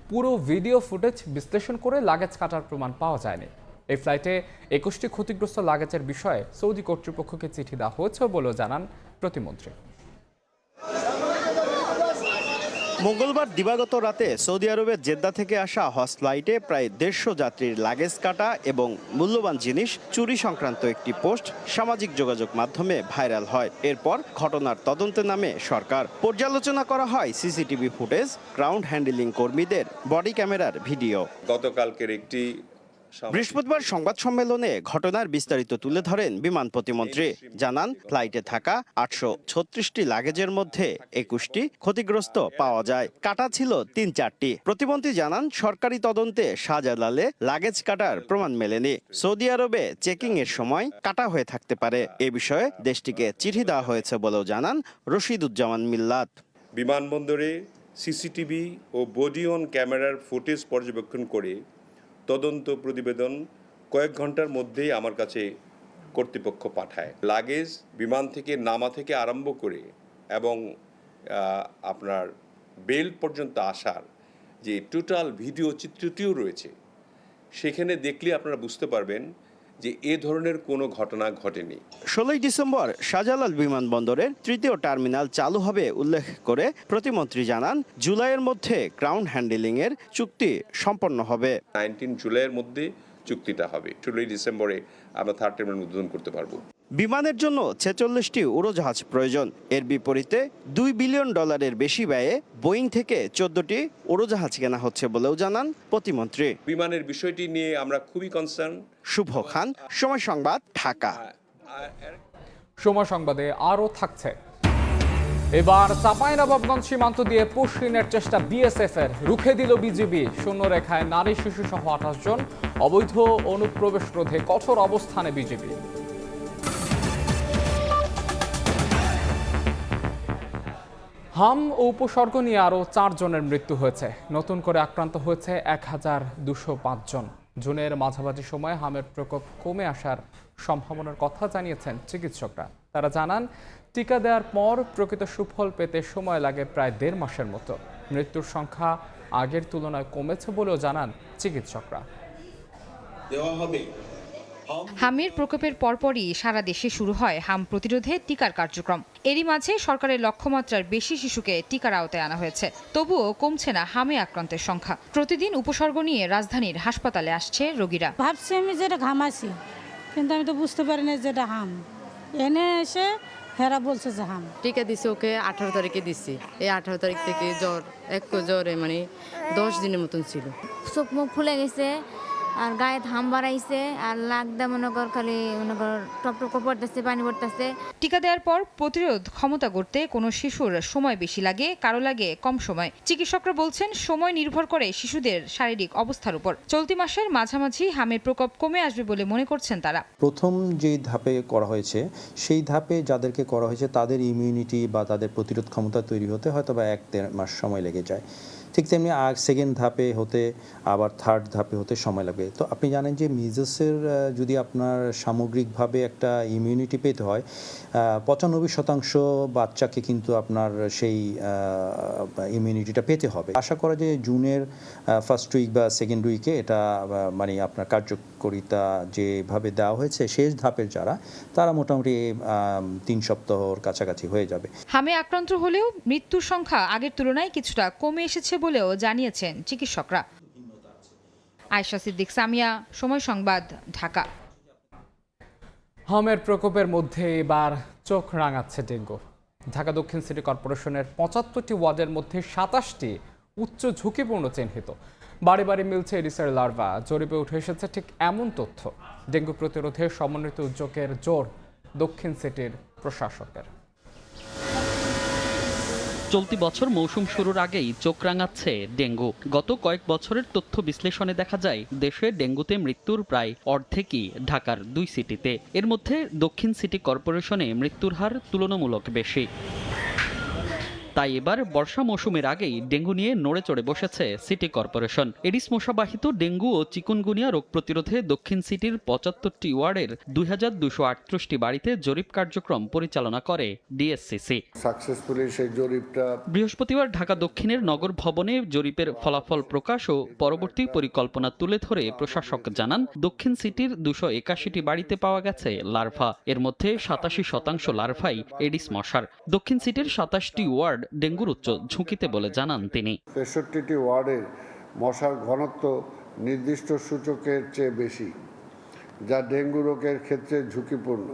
পুরো ভিডিও ফুটেজ বিশ্লেষণ করে লাগেজ কাটার প্রমাণ পাওয়া যায়নি। এই ফ্লাইটে 21টি ক্ষতিগ্রস্ত লাগেজের বিষয়ে সৌদি কর্তৃপক্ষকে চিঠি দেওয়া হয়েছে বলেও জানান প্রতিমন্ত্রী। মঙ্গলবার দিবাগত রাতে সৌদি আরবের জেদ্দা থেকে আসা হজ ফ্লাইটে প্রায় 150 যাত্রীর লাগেজ কাটা এবং মূল্যবান জিনিস চুরি সংক্রান্ত একটি পোস্ট সামাজিক যোগাযোগ মাধ্যমে ভাইরাল হয়। এরপর ঘটনার তদন্তে নামে সরকার। পর্যালোচনা করা হয় সিসিটিভি ফুটেজ, গ্রাউন্ড হ্যান্ডলিং কর্মীদের বডি ক্যামেরার ভিডিও। গতকালকের একটি বৃহস্পতিবার সংবাদ সম্মেলনে ঘটনার বিস্তারিত তুলে ধরেন বিমান প্রতিমন্ত্রী। জানান, ফ্লাইটে থাকা 836টি লাগেজের মধ্যে 21টি ক্ষতিগ্রস্ত পাওয়া যায়, কাটা ছিল 3-4টি। প্রতিমন্ত্রী জানান, সরকারি তদন্তে শাহজালালে লাগেজ কাটার প্রমাণ মেলেনি। সৌদি আরবে চেকিং এর সময় কাটা হয়ে থাকতে পারে। এ বিষয়ে দেশটিকে চিঠি দেওয়া হয়েছে বলেও জানান রশিদুজ্জামান মিল্লাত। বিমানবন্দরে সিসিটিভি ও বডি অন ক্যামেরার ফুটেজ পর্যবেক্ষণ করে তদন্ত প্রতিবেদন কয়েক ঘন্টার মধ্যেই আমার কাছে কর্তৃপক্ষ পাঠায়। লাগেজ বিমান থেকে নামা থেকে আরম্ভ করে এবং আপনার বেল্ট পর্যন্ত আসার যে টোটাল ভিডিও চিত্রটিও রয়েছে, সেখানে দেখলে আপনারা বুঝতে পারবেন যে এ ধরনের কোনো ঘটনা ঘটেনি। 16 ডিসেম্বর শাহজালাল বিমানবন্দরের 3য় টার্মিনাল চালু হবে উল্লেখ করে প্রতিমন্ত্রী জানান, জুলাইয়ের মধ্যে গ্রাউন্ড হ্যান্ডলিং এর চুক্তি সম্পন্ন হবে। 19 জুলাইয়ের মধ্যে চুক্তিটা হবে। 16 ডিসেম্বরে আমরা 3rd টার্মিনাল উদ্বোধন করতে পারবো। বিমানের জন্য 46টি উড়োজাহাজ প্রয়োজন। এর বিপরীতে $2 বিলিয়ন বেশি ব্যয়ে বোয়িং থেকে 14টি উড়োজাহাজ কেনা হচ্ছে বলেও জানান প্রতিমন্ত্রী। বিমানের বিষয়টি নিয়ে আমরা খুবই কনসার্ন। শুভ খান, সময় সংবাদ, ঢাকা। সময় সংবাদে আরও থাকছে, এবার চাঁপাইনবাবগঞ্জ সীমান্ত দিয়ে পুশকিনের চেষ্টা বিএসএফ এর, রুখে দিল বিজিবি। শূন্যরেখায় নারী শিশু সহ 28 জন, অবৈধ অনুপ্রবেশ রোধে কঠোর অবস্থানে বিজিবি। হাম ও উপসর্গ নিয়ে আরও 4 জনের মৃত্যু হয়েছে। নতুন করে আক্রান্ত হয়েছে 1205 জন। জুনের মাঝামাঝি সময়ে হামের প্রকোপ কমে আসার সম্ভাবনার কথা জানিয়েছেন চিকিৎসকরা। তারা জানান, টিকা দেওয়ার পর প্রকৃত সুফল পেতে সময় লাগে প্রায় 1.5 মাসের মতো। মৃত্যুর সংখ্যা আগের তুলনায় কমেছে বলেও জানান চিকিৎসকরা। হামের প্রকোপের পরপরই সারা দেশে শুরু হয় হাম প্রতিরোধে টিকার কার্যক্রম। এরই মাঝে সরকারের লক্ষ্যমাত্রার বেশি শিশুকে টিকার আওতায় আনা হয়েছে। তবুও কমছে না হামে আক্রান্তের সংখ্যা। প্রতিদিন উপসর্গ নিয়ে রাজধানীর হাসপাতালে আসছে রোগীরা। ভাবছি আমি যেটা ঘামাছি, কিন্তু আমি তো বুঝতে পারি না যেটা হাম। এনে এসে হেরা বলছে যে হাম। টিকা দিছি ওকে 18 তারিখে দিছি। এই 18 তারিখ থেকে জ্বর, জ্বরে মানে 10 দিনের মতন ছিল। চোখ মুখ ফুলে গেছে, আর গায়ে ঘাম বাড়াইছে, আর লাগদা মনে কর খালি মনে কর টপ পড়তেছে, পানি পড়তেছে। টিকা দেওয়ার পর প্রতিরোধ ক্ষমতা গড়তে কোনো শিশুর সময় বেশি লাগে, কারো লাগে কম সময়। চিকিৎসকরা বলছেন, সময় নির্ভর করে শিশুদের শারীরিক অবস্থার উপর। চলতি মাসের মাঝামাঝি হামের প্রকোপ কমে আসবে বলে মনে করছেন তারা। প্রথম যেই ধাপে করা হয়েছে, সেই ধাপে যাদেরকে করা হয়েছে তাদের ইমিউনিটি বা তাদের প্রতিরোধ ক্ষমতা তৈরি হতে হয়তো বা 1-1.5 মাস সময় লেগে যায়। ঠিক তেমনি সেকেন্ড ধাপে হতে, আবার থার্ড ধাপে হতে সময় লাগবে। তো আপনি জানেন যে মিজলসের যদি আপনার সামগ্রিকভাবে একটা ইমিউনিটি পেতে হয়, 95% বাচ্চাকে কিন্তু আপনার সেই ইমিউনিটিটা পেতে হবে। আশা করা যায় জুনের ফার্স্ট উইক বা সেকেন্ড উইকে এটা মানে আপনার কার্যকরিতা যেভাবে দেওয়া হয়েছে, শেষ ধাপের যারা, তারা মোটামুটি 3 সপ্তাহর কাছাকাছি হয়ে যাবে। হামে আক্রান্ত হলেও মৃত্যুর সংখ্যা আগের তুলনায় কিছুটা কমে এসেছে বলেও জানিয়েছেন চিকিৎসকরা। আয়েশা সিদ্দিক সামিয়া, সময় সংবাদ, ঢাকা। হামের প্রকোপের মধ্যে এবার চোখ রাঙাচ্ছে ডেঙ্গু। ঢাকা দক্ষিণ সিটি কর্পোরেশনের 75টি ওয়ার্ডের মধ্যে 27টি উচ্চ ঝুঁকিপূর্ণ চিহ্নিত। বাড়ি বাড়ি মিলছে এডিসের লার্ভা। জরিপে উঠে এসেছে ঠিক এমন তথ্য। ডেঙ্গু প্রতিরোধে সমন্বিত উদ্যোগের জোর দক্ষিণ সিটির প্রশাসকের। চলতি বছর মৌসুম শুরুর আগেই চোখ রাঙাচ্ছে ডেঙ্গু। গত কয়েক বছরের তথ্য বিশ্লেষণে দেখা যায়, দেশে ডেঙ্গুতে মৃত্যুর প্রায় অর্ধেকই ঢাকার 2 সিটিতে। এর মধ্যে দক্ষিণ সিটি কর্পোরেশনে মৃত্যুর হার তুলনামূলক বেশি। তাই এবার বর্ষা মৌসুমের আগেই ডেঙ্গু নিয়ে নড়ে চড়ে বসেছে সিটি কর্পোরেশন। এডিস মশাবাহিত ডেঙ্গু ও চিকুনগুনিয়া রোগ প্রতিরোধে দক্ষিণ সিটির 75টি ওয়ার্ডের 2238টি বাড়িতে জরিপ কার্যক্রম পরিচালনা করে ডিএসসিসি। সাকসেসফুলি সেই জরিপটা বৃহস্পতিবার ঢাকা দক্ষিণের নগর ভবনে জরিপের ফলাফল প্রকাশ ও পরবর্তী পরিকল্পনা তুলে ধরে প্রশাসক জানান, দক্ষিণ সিটির 281টি বাড়িতে পাওয়া গেছে লার্ভা। এর মধ্যে 87% লার্ভাই এডিস মশার। দক্ষিণ সিটির 27টি ওয়ার্ড ডেঙ্গুর উচ্চ ঝুঁকিতে বলে জানান তিনি। 63টি ওয়ার্ডের মশার ঘনত্ব নির্দিষ্ট সূচকের চেয়ে বেশি, যা ডেঙ্গু রোগের ক্ষেত্রে ঝুঁকিপূর্ণ।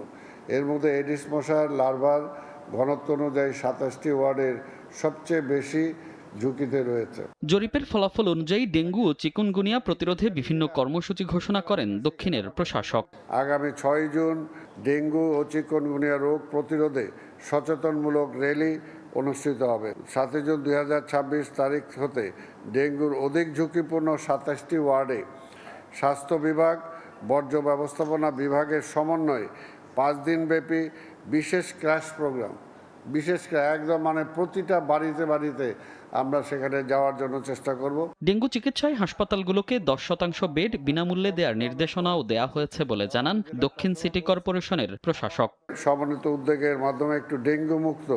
এর মধ্যে এডিস মশার লার্ভার ঘনত্ব অনুযায়ী 27টি ওয়ার্ডের সবচেয়ে বেশি ঝুঁকিতে রয়েছে। জরিপের ফলাফল অনুযায়ী ডেঙ্গু ও চিকুনগুনিয়া প্রতিরোধে বিভিন্ন কর্মসূচি ঘোষণা করেন দক্ষিণের প্রশাসক। আগামী 6 জুন ডেঙ্গু ও চিকুনগুনিয়া রোগ প্রতিরোধে সচেতনমূলক র্যালি অনুষ্ঠিত হবে। 7 জুন 2026 তারিখ হতে ডেঙ্গুর অধিক ঝুঁকিপূর্ণ 27টি ওয়ার্ডে স্বাস্থ্য বিভাগ, বর্জ্য ব্যবস্থাপনা বিভাগের সমন্বয়ে 5 দিনব্যাপী বিশেষ ক্র্যাশ প্রোগ্রাম, একদম মানে প্রতিটা বাড়িতে আমরা সেখানে যাওয়ার জন্য চেষ্টা করব। ডেঙ্গু চিকিৎসায় হাসপাতালগুলোকে 10% বেড বিনামূল্যে দেওয়ার নির্দেশনাও দেয়া হয়েছে বলে জানান দক্ষিণ সিটি কর্পোরেশনের প্রশাসক। সমন্বিত উদ্যোগের মাধ্যমে একটু ডেঙ্গু মুক্ত,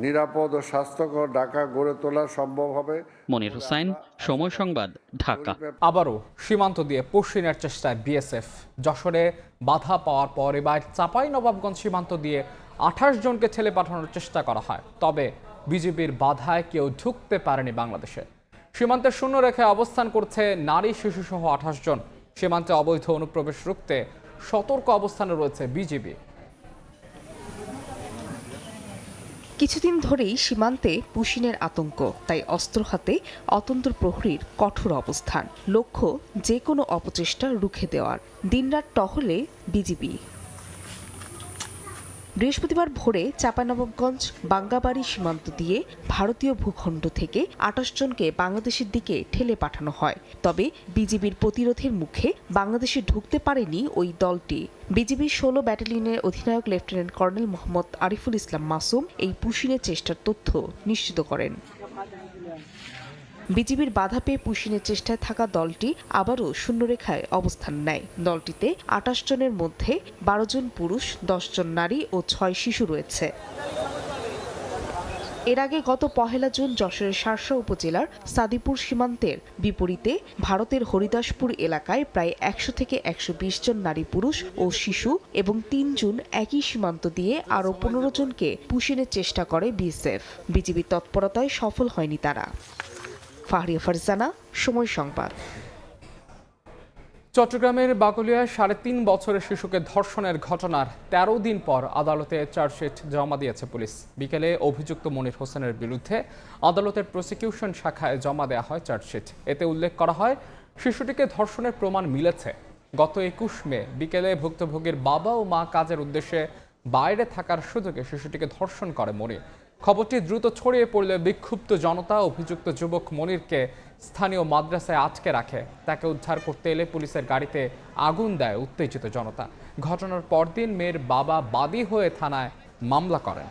নিরাপদ ও স্বাস্থ্যকর ঢাকা গড়ে তোলা সম্ভব হবে। মনির হোসেন, সময় সংবাদ, ঢাকা। আবারও সীমান্ত দিয়ে পশ্চিমের চেষ্টায় বিএসএফ। যশোরে বাধা পাওয়ার পর এবার চাঁপাইনবাবগঞ্জ সীমান্ত দিয়ে 28 জনকে ঠেলে পাঠানোর চেষ্টা করা হয়। তবে বিজিবির বাধায় কেউ ঢুকতে পারেনি বাংলাদেশে। সীমান্তের শূন্য রেখে অবস্থান করছে নারী শিশুসহ 28 জন। সীমান্তে অবৈধ অনুপ্রবেশ রুখতে সতর্ক অবস্থানে রয়েছে বিজিবি। কিছুদিন ধরেই সীমান্তে পুশিনের আতঙ্ক, তাই অস্ত্র হাতে অতন্ত্র প্রহরীর কঠোর অবস্থান। লক্ষ্য যে কোনো অপচেষ্টা রুখে দেওয়ার। দিনরাত টহলে বিজিবি। বৃহস্পতিবার ভোরে চাঁপাইনবাবগঞ্জ বাঙ্গাবাড়ি সীমান্ত দিয়ে ভারতীয় ভূখণ্ড থেকে ২৮ জনকে বাংলাদেশের দিকে ঠেলে পাঠানো হয়। তবে বিজিবির প্রতিরোধের মুখে বাংলাদেশে ঢুকতে পারেনি ওই দলটি। বিজিবির ১৬ ব্যাটালিয়নের অধিনায়ক লেফটেন্যান্ট কর্নেল মোহাম্মদ আরিফুল ইসলাম মাসুম এই পুশিনের চেষ্টার তথ্য নিশ্চিত করেন। বিজিবির বাধা পেয়ে পুশিনের চেষ্টায় থাকা দলটি আবারও শূন্যরেখায় অবস্থান নেয়। দলটিতে ২৮ জনের মধ্যে ১২ জন পুরুষ, ১০ জন নারী ও ৬ শিশু রয়েছে। এর আগে গত ১ জুন যশোরের শার্শা উপজেলার সাদিপুর সীমান্তের বিপরীতে ভারতের হরিদাসপুর এলাকায় প্রায় ১০০ থেকে ১২০ জন নারী পুরুষ ও শিশু এবং ৩ জুন একই সীমান্ত দিয়ে আরও ১৫ জনকে পুশিনের চেষ্টা করে বিএসএফ। বিজিবির তৎপরতায় সফল হয়নি তারা। ফাহরিয়া ফারজানা, সময় সংবাদ। চট্টগ্রামের বাকলিয়ায় ৩.৫ বছরের শিশুকে ধর্ষণের ঘটনার ১৩ দিন পর আদালতে চার্জশিট জমা দিয়েছে পুলিশ। বিকেলে অভিযুক্ত মনির হোসেনের বিরুদ্ধে আদালতের প্রসিকিউশন শাখায় জমা দেওয়া হয় চার্জশিট। এতে উল্লেখ করা হয়, শিশুটিকে ধর্ষণের প্রমাণ মিলেছে। গত ২১ মে বিকেলে ভুক্তভোগীর বাবা ও মা কাজের উদ্দেশ্যে বাইরে থাকার সুযোগে শিশুটিকে ধর্ষণ করে মনির। খবরটি দ্রুত ছড়িয়ে পড়লে বিক্ষুব্ধ জনতা অভিযুক্ত যুবক মনিরকে স্থানীয় মাদ্রাসায় আটকে রাখে। তাকে উদ্ধার করতে এলে পুলিশের গাড়িতে আগুন দেয় উত্তেজিত জনতা। ঘটনার পরদিন মেয়ের বাবা বাদী হয়ে থানায় মামলা করেন।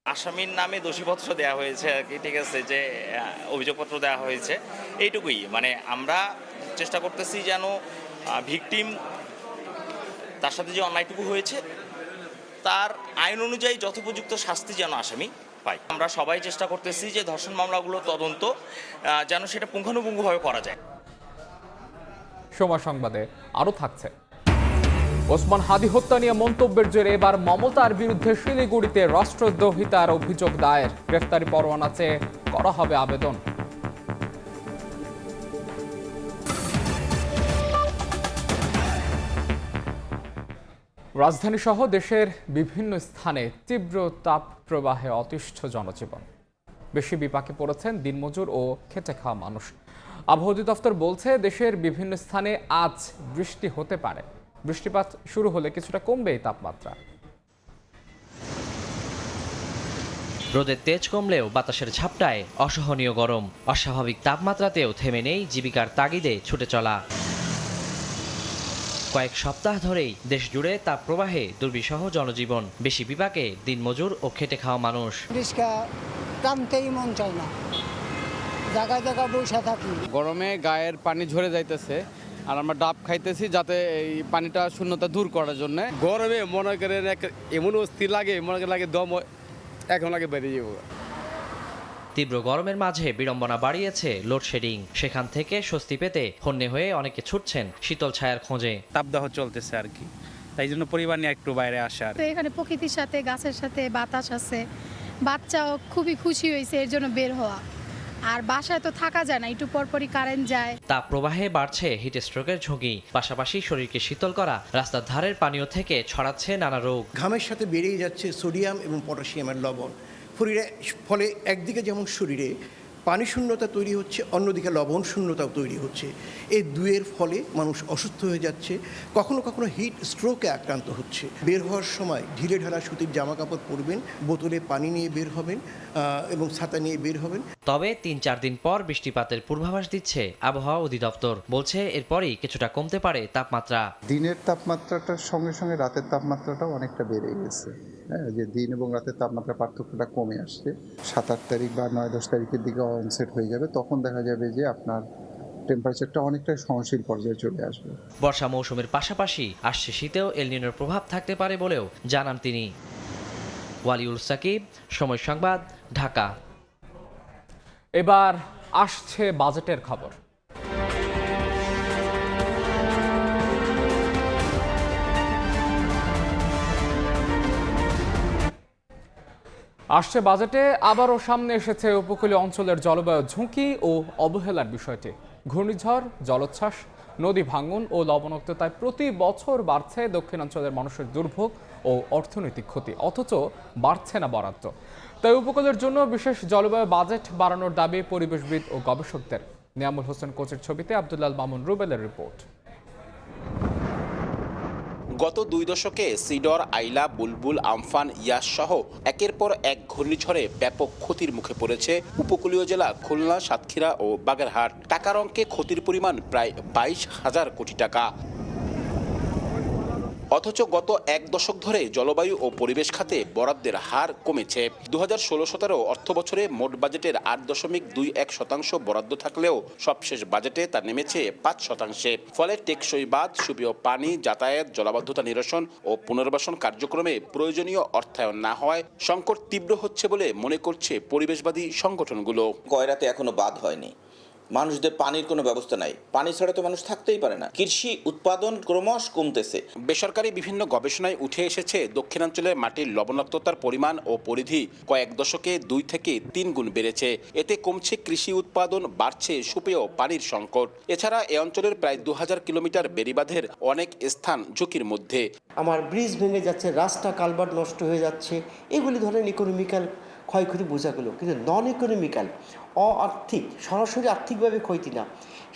আসামির নামে দোষীপত্র দেওয়া হয়েছে আর কি, ঠিক আছে, যে অভিযোগপত্র দেওয়া হয়েছে, এইটুকুই। মানে আমরা চেষ্টা করতেছি যেন ভিকটিম তার সাথে যে অন্যায়টুকু হয়েছে তার আইন অনুযায়ী যথোপযুক্ত শাস্তি যেন আসামি পায়। আমরা সবাই চেষ্টা করতেছি যে ধর্ষণ মামলাগুলো তদন্ত যেন সেটা পুঙ্খানুপুঙ্খভাবে করা যায়। সময় সংবাদে আরও থাকছে, ওসমান হাদি হত্যা নিয়ে মন্তব্যের জেরে এবার মমতার বিরুদ্ধে শিলিগুড়িতে রাষ্ট্রদ্রোহিতার অভিযোগ দায়ের। গ্রেফতারি পরোয়ানা চেয়ে করা হবে আবেদন। রাজধানী সহ দেশের বিভিন্ন স্থানে তীব্র তাপ প্রবাহে অতিষ্ঠ জনজীবন। বেশি বিপাকে পড়েছেন দিনমজুর ও খেটে খাওয়া মানুষ। আবহাওয়া অধিদপ্তর বলছে, দেশের বিভিন্ন স্থানে আজ বৃষ্টি হতে পারে। বৃষ্টিপাত শুরু হলে কিছুটা কমবে এই তাপমাত্রা। রোদের তেজ কমলেও বাতাসের ঝাপটায় অসহনীয় গরম। অস্বাভাবিক তাপমাত্রাতেও থেমে নেই জীবিকার তাগিদে ছুটে চলা। কয়েক সপ্তাহ ধরেই দেশ জুড়ে তাপ প্রবাহে দুর্বিষহ জনজীবন। বেশি বিপাকে দিনমজুর ও খেটে খাওয়া মানুষ। টানতেই মন চায় না, জায়গায় জায়গায় বসে থাকি। গরমে গায়ের পানি ঝরে যাইতেছে, আর আমরা ডাব খাইতেছি যাতে এই পানিটা শূন্যতা দূর করার জন্য। গরমে মনে করেন এমন অস্থির লাগে, মনে করেন লাগে দম এখন আগে বেরিয়ে যাবো। তীব্র গরমের মাঝে বিড়ম্বনা বাড়িয়েছে লোডশেডিং। সেখান থেকে স্বস্তি পেতে হন্যে হয়ে অনেকে ছুটছেন শীতল ছায়ার খোঁজে। তাপদাহ চলতেছে আর কি, তাই জন্য পরিবার নিয়ে একটু বাইরে আসার। তো এখানে প্রকৃতির সাথে, গাছের সাথে বাতাস আছে, বাচ্চাও খুবই খুশি হয়েছে এর জন্য বের হওয়া। আর বাসায় তো থাকা যায় না, একটু পরপরই কারেন্ট যায়। তাপ প্রবাহে বাড়ছে হিট স্ট্রোকের ঝুঁকি। পাশাপাশি শরীরকে শীতল করা রাস্তার ধারের পানীয় থেকে ছড়াচ্ছে নানা রোগ। ঘামের সাথে বেড়েই যাচ্ছে সোডিয়াম এবং পটাশিয়ামের লবণ। ফলে একদিকে যেমন শরীরে পানি শূন্যতা তৈরি হচ্ছে, অন্যদিকে লবণ শূন্যতাও তৈরি হচ্ছে। এই দুয়ের ফলে মানুষ অসুস্থ হয়ে যাচ্ছে, কখনো কখনো হিট স্ট্রোকে আক্রান্ত হচ্ছে। বের হওয়ার সময় ঢিলে ঢালা সুতির জামা কাপড় পরবেন, বোতলে পানি নিয়ে বের হবেন এবং ছাতা নিয়ে বের হবেন। তবে ৩-৪ দিন পর বৃষ্টিপাতের পূর্বাভাস দিচ্ছে আবহাওয়া অধিদপ্তর। বলছে এরপরই কিছুটা কমতে পারে তাপমাত্রা। দিনের তাপমাত্রাটার সঙ্গে সঙ্গে রাতের তাপমাত্রাটাও অনেকটা বেড়ে গেছে। হ্যাঁ, যে দিন এবং রাতের তাপমাত্রা পার্থক্যটা কমে আসছে। ৭-৮ তারিখ বা ৯-১০ তারিখের দিকে অনসেট হয়ে যাবে, তখন দেখা যাবে যে আপনার টেম্পারেচারটা অনেকটাই সহনশীল পর্যায়ে চলে আসবে। বর্ষা মৌসুমের পাশাপাশি আসছে শীতেও এল নিনোর প্রভাব থাকতে পারে বলেও জানান তিনি। ওয়ালিউল সাকিব, সময় সংবাদ, ঢাকা। এবার আসছে বাজেটের খবর। আসছে বাজেটে আবারও সামনে এসেছে উপকূলীয় অঞ্চলের জলবায়ু ঝুঁকি ও অবহেলার বিষয়টি। ঘূর্ণিঝড়, জলোচ্ছ্বাস, নদী ভাঙন ও লবণাক্ততায় প্রতি বছর বাড়ছে দক্ষিণাঞ্চলের মানুষের দুর্ভোগ ও অর্থনৈতিক ক্ষতি, অথচ বাড়ছে না বরাদ্দ। তাই উপকূলের জন্য বিশেষ জলবায়ু বাজেট বাড়ানোর দাবি পরিবেশবিদ ও গবেষকদের। নিয়ামুল হোসেন কোচের ছবিতে আব্দুল্লাহ মামুন রুবেলের রিপোর্ট। গত 2 দশকে সিডর, আইলা, বুলবুল, আমফান, ইয়াস সহ একের পর এক ঘূর্ণিঝড়ে ব্যাপক ক্ষতির মুখে পড়েছে উপকূলীয় জেলা খুলনা, সাতক্ষীরা ও বাগেরহাট। টাকার অঙ্কে ক্ষতির পরিমাণ প্রায় 22,000 কোটি টাকা। অথচ গত 1 দশক ধরে জলবায়ু ও পরিবেশ খাতে বরাদ্দের হার কমেছে। 2016-17 অর্থ বছরে মোট বাজেটের 8.21% বরাদ্দ থাকলেও সবশেষ বাজেটে তা নেমেছে 5%। ফলে টেকসই বাঁধ, সুপেয় পানি, যাতায়াত, জলাবদ্ধতা নিরসন ও পুনর্বাসন কার্যক্রমে প্রয়োজনীয় অর্থায়ন না হওয়ায় সংকট তীব্র হচ্ছে বলে মনে করছে পরিবেশবাদী সংগঠনগুলো। কয়রাতে এখনো বাঁধ হয়নি, মানুষদের পানির কোনো ব্যবস্থা নাই, পানি ছাড়া তো মানুষ থাকতেই পারে না। কৃষি উৎপাদন ক্রমশ কমতেছে। বেসরকারি বিভিন্ন গবেষণায় উঠে এসেছে দক্ষিণাঞ্চলে মাটির লবণাক্ততার পরিমাণ ও পরিধি কয়েক দশকে 2 থেকে 3 গুণ বেড়েছে। এতে কমছে কৃষি উৎপাদন, বাড়ছে সুপেয় পানির সংকট। এছাড়া এ অঞ্চলের প্রায় 2000 কিলোমিটার বেড়িবাঁধের অনেক স্থান ঝুঁকির মধ্যে। আমার ব্রিজ ভেঙে যাচ্ছে, রাস্তা কালভার্ট নষ্ট হয়ে যাচ্ছে, এগুলি ধরেন ইকোনমিক্যাল ক্ষয়ক্ষতি বোঝা গেল, কিন্তু নন ইকোনমিক্যাল, আর্থিক, সরাসরি আর্থিকভাবে ক্ষতি না,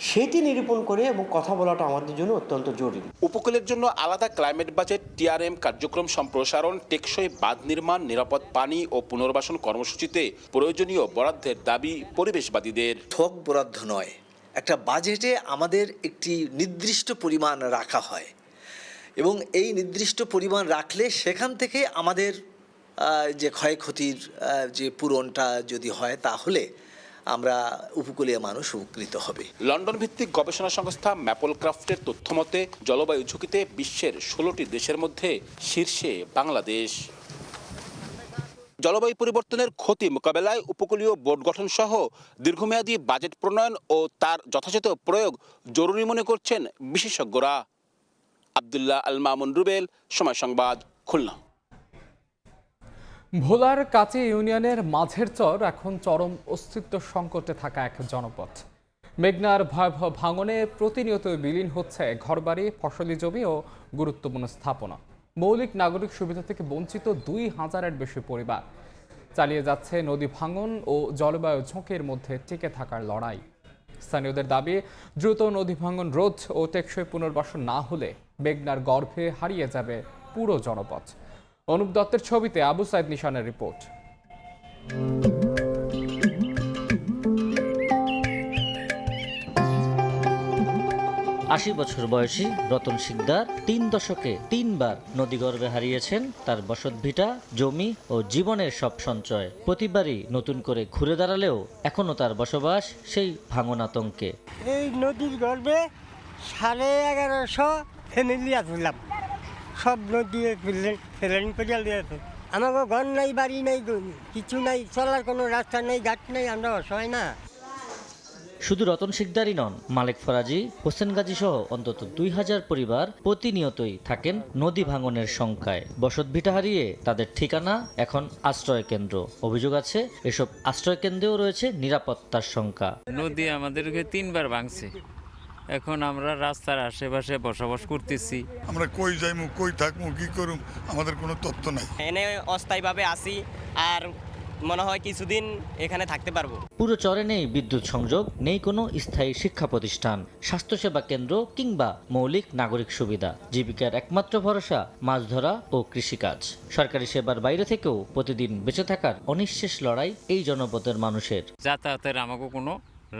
সেটি নিরূপণ করে এবং কথা বলাটা আমাদের জন্য অত্যন্ত জরুরি। উপকূলের জন্য আলাদা ক্লাইমেট বাজেট, টিআরএম কার্যক্রম সম্প্রসারণ, টেকসই বাঁধ নির্মাণ, নিরাপদ পানি ও পুনর্বাসন কর্মসূচিতে প্রয়োজনীয় বরাদ্দের দাবি পরিবেশবাদীদের। ঠক বরাদ্দ নয়, একটা বাজেটে আমাদের একটি নির্দিষ্ট পরিমাণ রাখা হয় এবং এই নির্দিষ্ট পরিমাণ রাখলে সেখান থেকে আমাদের যে ক্ষয়ক্ষতির যে পূরণটা যদি হয় তাহলে আমরা উপকূলীয় মানুষ উপকৃত হবে। লন্ডন ভিত্তিক গবেষণা সংস্থা ম্যাপল ক্রাফটের তথ্যমতে জলবায়ু ঝুঁকিতে বিশ্বের 16টি দেশের মধ্যে শীর্ষে বাংলাদেশ। জলবায়ু পরিবর্তনের ক্ষতি মোকাবেলায় উপকূলীয় বোর্ড গঠন সহ দীর্ঘমেয়াদী বাজেট প্রণয়ন ও তার যথাযথ প্রয়োগ জরুরি মনে করছেন বিশেষজ্ঞরা। আব্দুল্লাহ আল মামুন রুবেল, সময় সংবাদ, খুলনা। ভোলার কাচি ইউনিয়নের মাঝের চর এখন চরম অস্তিত্ব সংকটে থাকা এক জনপদ। মেঘনার ভয়াবহ ভাঙনে প্রতিনিয়ত বিলীন হচ্ছে ঘরবাড়ি, ফসলি জমি ও গুরুত্বপূর্ণ স্থাপনা। মৌলিক নাগরিক সুবিধা থেকে বঞ্চিত 2000-এর বেশি পরিবার। চালিয়ে যাচ্ছে নদী ভাঙন ও জলবায়ু ঝুঁকির মধ্যে টিকে থাকার লড়াই। স্থানীয়দের দাবি, দ্রুত নদী ভাঙন রোধ ও টেকসই পুনর্বাসন না হলে মেঘনার গর্ভে হারিয়ে যাবে পুরো জনপদ। অনুপ দত্তের ছবিতে আবু সাইদ নিশানের রিপোর্ট। 80 বছর বয়সী রতন শিকদার 3 দশকে 3 বার নদীগর্ভে হারিয়েছেন তার বসতভিটা, জমি ও জীবনের সব সঞ্চয়। প্রতিবারই নতুন করে ঘুরে দাঁড়ালেও এখনো তার বসবাস সেই ভাঙন আতঙ্কে। এই নদীর গর্ভে 1150 ফ্যামিলি আসলাম, সব নদী ফেলেন করে দিয়েছে। আমাকে ঘর নাই, বাড়ি নাই, কিছু নাই, চলার কোনো রাস্তা নেই, ঘাট নেই, আমরা অসহায় না। শুধু রতন শিকদারই নন, মালেক ফরাজি, হোসেন গাজী সহ অন্তত 2000 পরিবার প্রতিনিয়তই থাকেন নদী ভাঙনের শঙ্কায়। বসতভিটা হারিয়ে তাদের ঠিকানা এখন আশ্রয় কেন্দ্র। অভিযোগ আছে এসব আশ্রয় কেন্দ্রেও রয়েছে নিরাপত্তার শঙ্কা। নদী আমাদেরকে 3 বার ভাঙছে, এখন আমরা রাস্তার আশেপাশে বসবাস করতেছি। আমরা কই যাইমু, কই থাকমু, কি করুম, আমাদের কোনো তথ্য নাই। এনে অস্থায়ীভাবে আসি, আর মনে হয় কিছুদিন এখানে থাকতে পারবো। পুরো চরে নেই বিদ্যুৎ সংযোগ, নেই কোনো স্থায়ী শিক্ষা প্রতিষ্ঠান, স্বাস্থ্যসেবা কেন্দ্র কিংবা মৌলিক নাগরিক সুবিধা। জীবিকার একমাত্র ভরসা মাছ ধরা ও কৃষিকাজ। সরকারি সেবার বাইরে থেকেও প্রতিদিন বেঁচে থাকার অনিঃশেষ লড়াই এই জনপদের মানুষের। যাতায়াতের আমাকে কোনো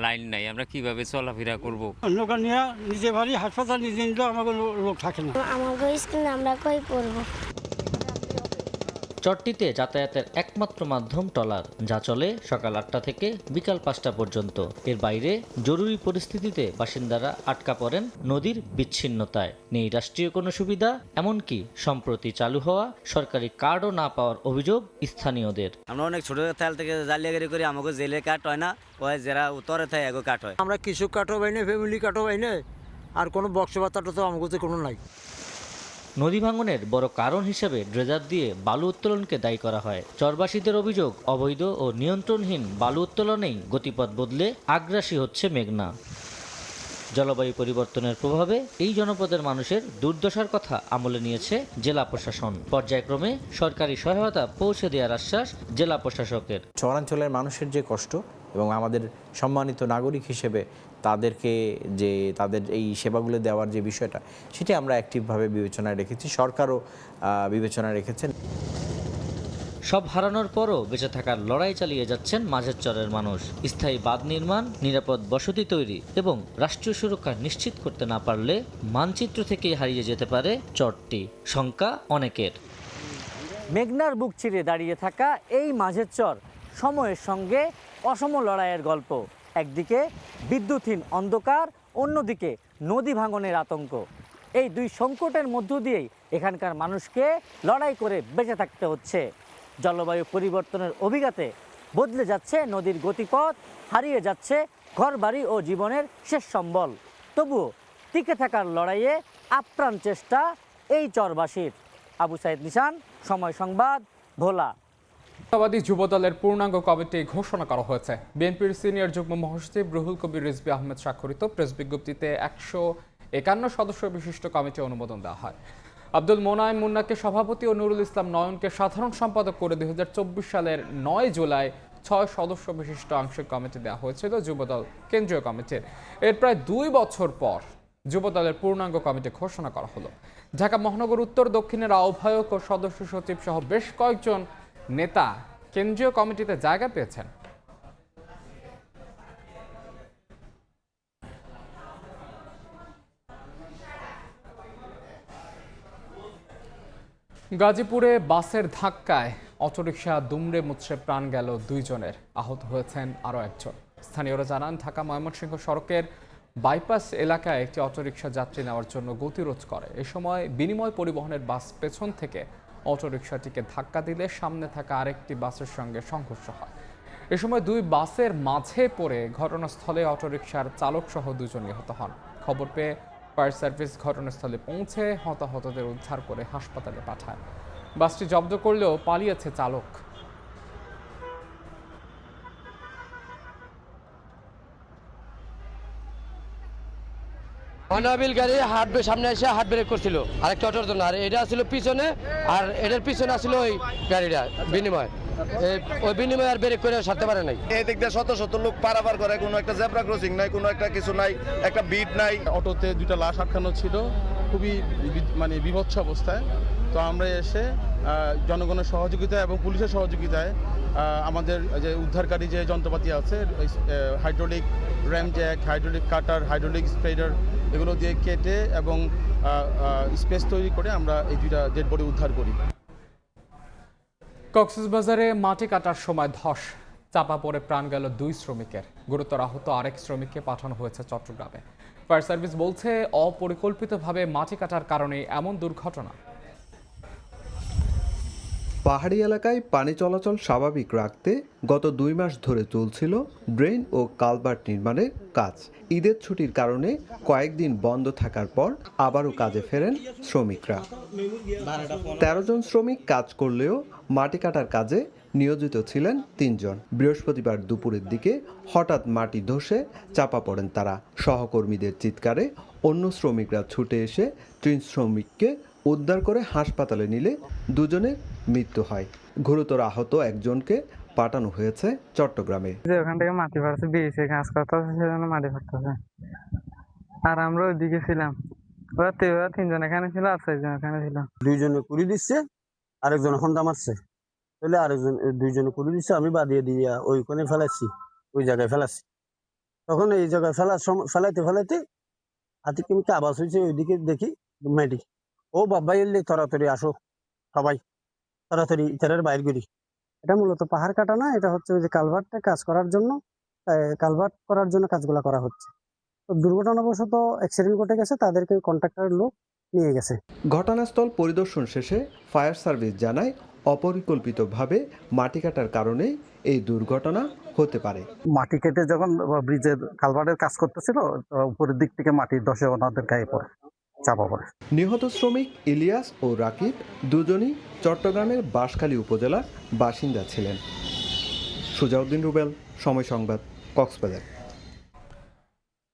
লাইন নাই, আমরা কিভাবে চলাফেরা করব? লোক নিয়ে নিজে বাড়ি হাসপাতাল নিজে নিলে আমাকে লোক থাকে না। আমাকে স্কুলে আমরা কই পড়বো? চরটিতে যাতায়াতের একমাত্র মাধ্যম ট্রলার, যা চলে সকাল 8টা থেকে বিকাল 5টা পর্যন্ত। এর বাইরে জরুরি পরিস্থিতিতে বাসিন্দারা আটকা পড়েন নদীর বিচ্ছিন্নতায়। নেই রাষ্ট্রীয় কোনো সুবিধা, এমনকি সম্প্রতি চালু হওয়া সরকারি কার্ডও না পাওয়ার অভিযোগ স্থানীয়দের। আমরা অনেক ছোট তাল থেকে জালিয়াগিরি করি, আমাকে জেলে কাট হয় না, ওই যারা উত্তরে থাকে এগো কাট হয়। আমরা কৃষক কাটও পাই না, ফ্যামিলি কাটও পাই না, আর কোনো বক্সবার্তাটা তো আমাকে কোনো নাই। নদী ভাঙনের বড় কারণ হিসেবে ড্রেজার দিয়ে বালু উত্তোলনকে দায়ী করা হয়। চরবাসীদের অভিযোগ, অবৈধ ও নিয়ন্ত্রণহীন বালু উত্তোলনেই গতিপথ বদলে আগ্রাসী হচ্ছে মেঘনা। জলবায়ু পরিবর্তনের প্রভাবে এই জনপদের মানুষের দুর্দশার কথা আমলে নিয়েছে জেলা প্রশাসন। পর্যায়ক্রমে সরকারি সহায়তা পৌঁছে দেওয়ার আশ্বাস জেলা প্রশাসকের। শহরাঞ্চলের মানুষের যে কষ্ট, এবং আমাদের সম্মানিত নাগরিক হিসেবে তাদেরকে যে তাদের এই সেবাগুলো দেওয়ার যে বিষয়টা, সেটি আমরা অ্যাক্টিভভাবে বিবেচনায় রেখেছি, সরকারও বিবেচনায় রেখেছেন। সব হারানোর পরও বেঁচে থাকার লড়াই চালিয়ে যাচ্ছেন মাঝের চরের মানুষ। স্থায়ী বাঁধ নির্মাণ, নিরাপদ বসতি তৈরি এবং রাষ্ট্রীয় সুরক্ষা নিশ্চিত করতে না পারলে মানচিত্র থেকেই হারিয়ে যেতে পারে চরটি। শঙ্কা অনেকের। মেঘনার বুক চিরে দাঁড়িয়ে থাকা এই মাঝের চর সময়ের সঙ্গে অসম লড়াইয়ের গল্প। একদিকে বিদ্যুৎহীন অন্ধকার, অন্যদিকে নদী ভাঙনের আতঙ্ক। এই দুই সংকটের মধ্য দিয়েই এখানকার মানুষকে লড়াই করে বেঁচে থাকতে হচ্ছে। জলবায়ু পরিবর্তনের অভিঘাতে বদলে যাচ্ছে নদীর গতিপথ, হারিয়ে যাচ্ছে ঘরবাড়ি ও জীবনের শেষ সম্বল। তবুও টিকে থাকার লড়াইয়ে আপ্রাণ চেষ্টা এই চরবাসীর। আবু সাইদ নিশান, সময় সংবাদ, ভোলা। জাতীয়তাবাদী যুবদলের পূর্ণাঙ্গ কমিটি ঘোষণা করা হয়েছে। বিএনপির সিনিয়র যুগ্ম মহাসচিব রুহুল কবির রিজভী আহমেদ স্বাক্ষরিত প্রেস বিজ্ঞপ্তিতে 151 সদস্য বিশিষ্ট কমিটি অনুমোদন দেওয়া হয়। আব্দুল মোনায়েম মুন্নাকে সভাপতি ও নুরুল ইসলাম নয়নকে সাধারণ সম্পাদক করে 2024 সালের 9 জুলাই 6 সদস্য বিশিষ্ট আংশিক কমিটি দেওয়া হয়েছিল যুবদল কেন্দ্রীয় কমিটির। এর প্রায় 2 বছর পর যুবদলের পূর্ণাঙ্গ কমিটি ঘোষণা করা হলো। ঢাকা মহানগর উত্তর দক্ষিণের আহ্বায়ক ও সদস্য সচিব সহ বেশ কয়েকজন নেতা কেন্দ্রীয় কমিটিতে জায়গা পেয়েছেন। গাজীপুরে বাসের ধাক্কায় অটোরিকশা দুমড়ে মুচড়ে প্রাণ গেল 2 জনের, আহত হয়েছেন আরও 1 জন। স্থানীয়রা জানান, ঢাকা ময়মনসিংহ সড়কের বাইপাস এলাকায় একটি অটোরিকশা যাত্রী নেওয়ার জন্য গতিরোধ করে। এ সময় বিনিময় পরিবহনের বাস পেছন থেকে অটোরিকশাটিকে ধাক্কা দিলে সামনে থাকা আরেকটি বাসের সঙ্গে সংঘর্ষ হয়। এ সময় 2 বাসের মাঝে পড়ে ঘটনাস্থলে অটোরিকশার চালক সহ 2 জন নিহত হন। খবর পেয়ে ফায়ার সার্ভিস ঘটনাস্থলে পৌঁছে হতাহতদের উদ্ধার করে হাসপাতালে পাঠায়। বাসটি জব্দ করলেও পালিয়েছে চালক। অনাবিল গাড়ি সামনে এসে হাত ব্রেক করছিল আরেকটা অটোর জন্য, আর এটা ছিল পিছনে, আর এটার পিছনে আসছিল ওই গাড়িটা বিনিময়। ওই বিনিময় আর ব্রেক করে সারতে পারে নাই। এই দিক দিয়ে শত শত লোক পারাপার করে, কোনো একটা জেব্রা ক্রসিং নাই, কোনো একটা কিছু নাই, একটা বিট নাই। অটোতে 2টা লাশ আটকানো ছিল, খুবই বিভৎস অবস্থায়। তো আমরা এসে জনগণের সহযোগিতা এবং পুলিশের সহযোগিতায় আমাদের যে উদ্ধারকারী যে যন্ত্রপাতি আছে, হাইড্রোলিক র্যাম জ্যাক, হাইড্রোলিক কাটার, হাইড্রোলিক স্প্রেডার, এগুলো দিয়ে কেটে এবং স্পেস তৈরি করে আমরা এই 2টা ডেড বডি উদ্ধার করি। কক্সবাজারে মাটি কাটার সময় ধস, চাপা পড়ে প্রাণ গেল 2 শ্রমিকের। গুরুতর আহত আরেক শ্রমিককে পাঠানো হয়েছে চট্টগ্রামে। ফায়ার সার্ভিস বলছে, অপরিকল্পিতভাবে মাটি কাটার কারণে এমন দুর্ঘটনা। পাহাড়ি এলাকায় পানি চলাচল স্বাভাবিক রাখতে গত 2 মাস ধরে চলছিল ড্রেন ও কালভার্ট নির্মাণের কাজ। ঈদের ছুটির কারণে কয়েকদিন বন্ধ থাকার পর আবারও কাজে ফেরেন শ্রমিকরা। 13 জন শ্রমিক কাজ করলেও মাটি কাটার কাজে নিয়োজিত ছিলেন 3 জন। বৃহস্পতিবার দুপুরের দিকে হঠাৎ মাটি ধসে চাপা পড়েন তারা। সহকর্মীদের চিৎকারে অন্য শ্রমিকরা ছুটে এসে 3 শ্রমিককে উদ্ধার করে হাসপাতালে নিলে 2 জনের মৃত্যু হয়। গুরুতর আহত 1 জনকে পাঠানো হয়েছে চট্টগ্রামে। ওখান থেকে মাটি ফাটছে, বিএসএ কাজ করতে সেজন্য মাটি ফাটতেছে। আর আমরা ওইদিকে ছিলাম, ওরা 3 জন এখানে ছিল আর 4 জন এখানে ছিল। 2 জনে কুড়ি দিচ্ছে, আরেকজন হন্ডা মারছে, তাহলে আরেকজন 2 জনে কুড়ি দিচ্ছে, আমি বাদিয়ে দিয়ে ওইখানে ফেলাচ্ছি, ওই জায়গায় ফেলাচ্ছি। তখন এই জায়গায় ফেলাইতে হাতে কেমনি আওয়াজ হয়েছে, ওইদিকে দেখি মেডি, ও বাবা এলে তাড়াতাড়ি আসো, সবাই তাড়াতাড়ি ইটারের বাইর করি। এটা মূলত পাহাড় কাটা না, এটা হচ্ছে ওই যে কালভার্টে কাজ করার জন্য, কাজগুলো করা হচ্ছে। তো দুর্ঘটনাবশত অ্যাক্সিডেন্ট ঘটে গেছে, তাদেরকে কন্ট্রাক্টরের লোক নিয়ে গেছে। ঘটনাস্থল পরিদর্শন শেষে ফায়ার সার্ভিস জানায়, অপরিকল্পিতভাবে মাটি কাটার কারণে এই দুর্ঘটনা হতে পারে। মাটি কেটে যখন ব্রিজের কালভার্টের কাজ করতেছিল, উপরের দিক থেকে মাটি ধসে ওনাদের গায়ে পড়ে, চাপা পড়ে। নিহত শ্রমিক ইলিয়াস ও রাকিব দুজনই চট্টগ্রামের বাঁশখালী উপজেলার বাসিন্দা ছিলেন। সুজাউদ্দিন রুবেল, সময় সংবাদ, কক্সবাজার।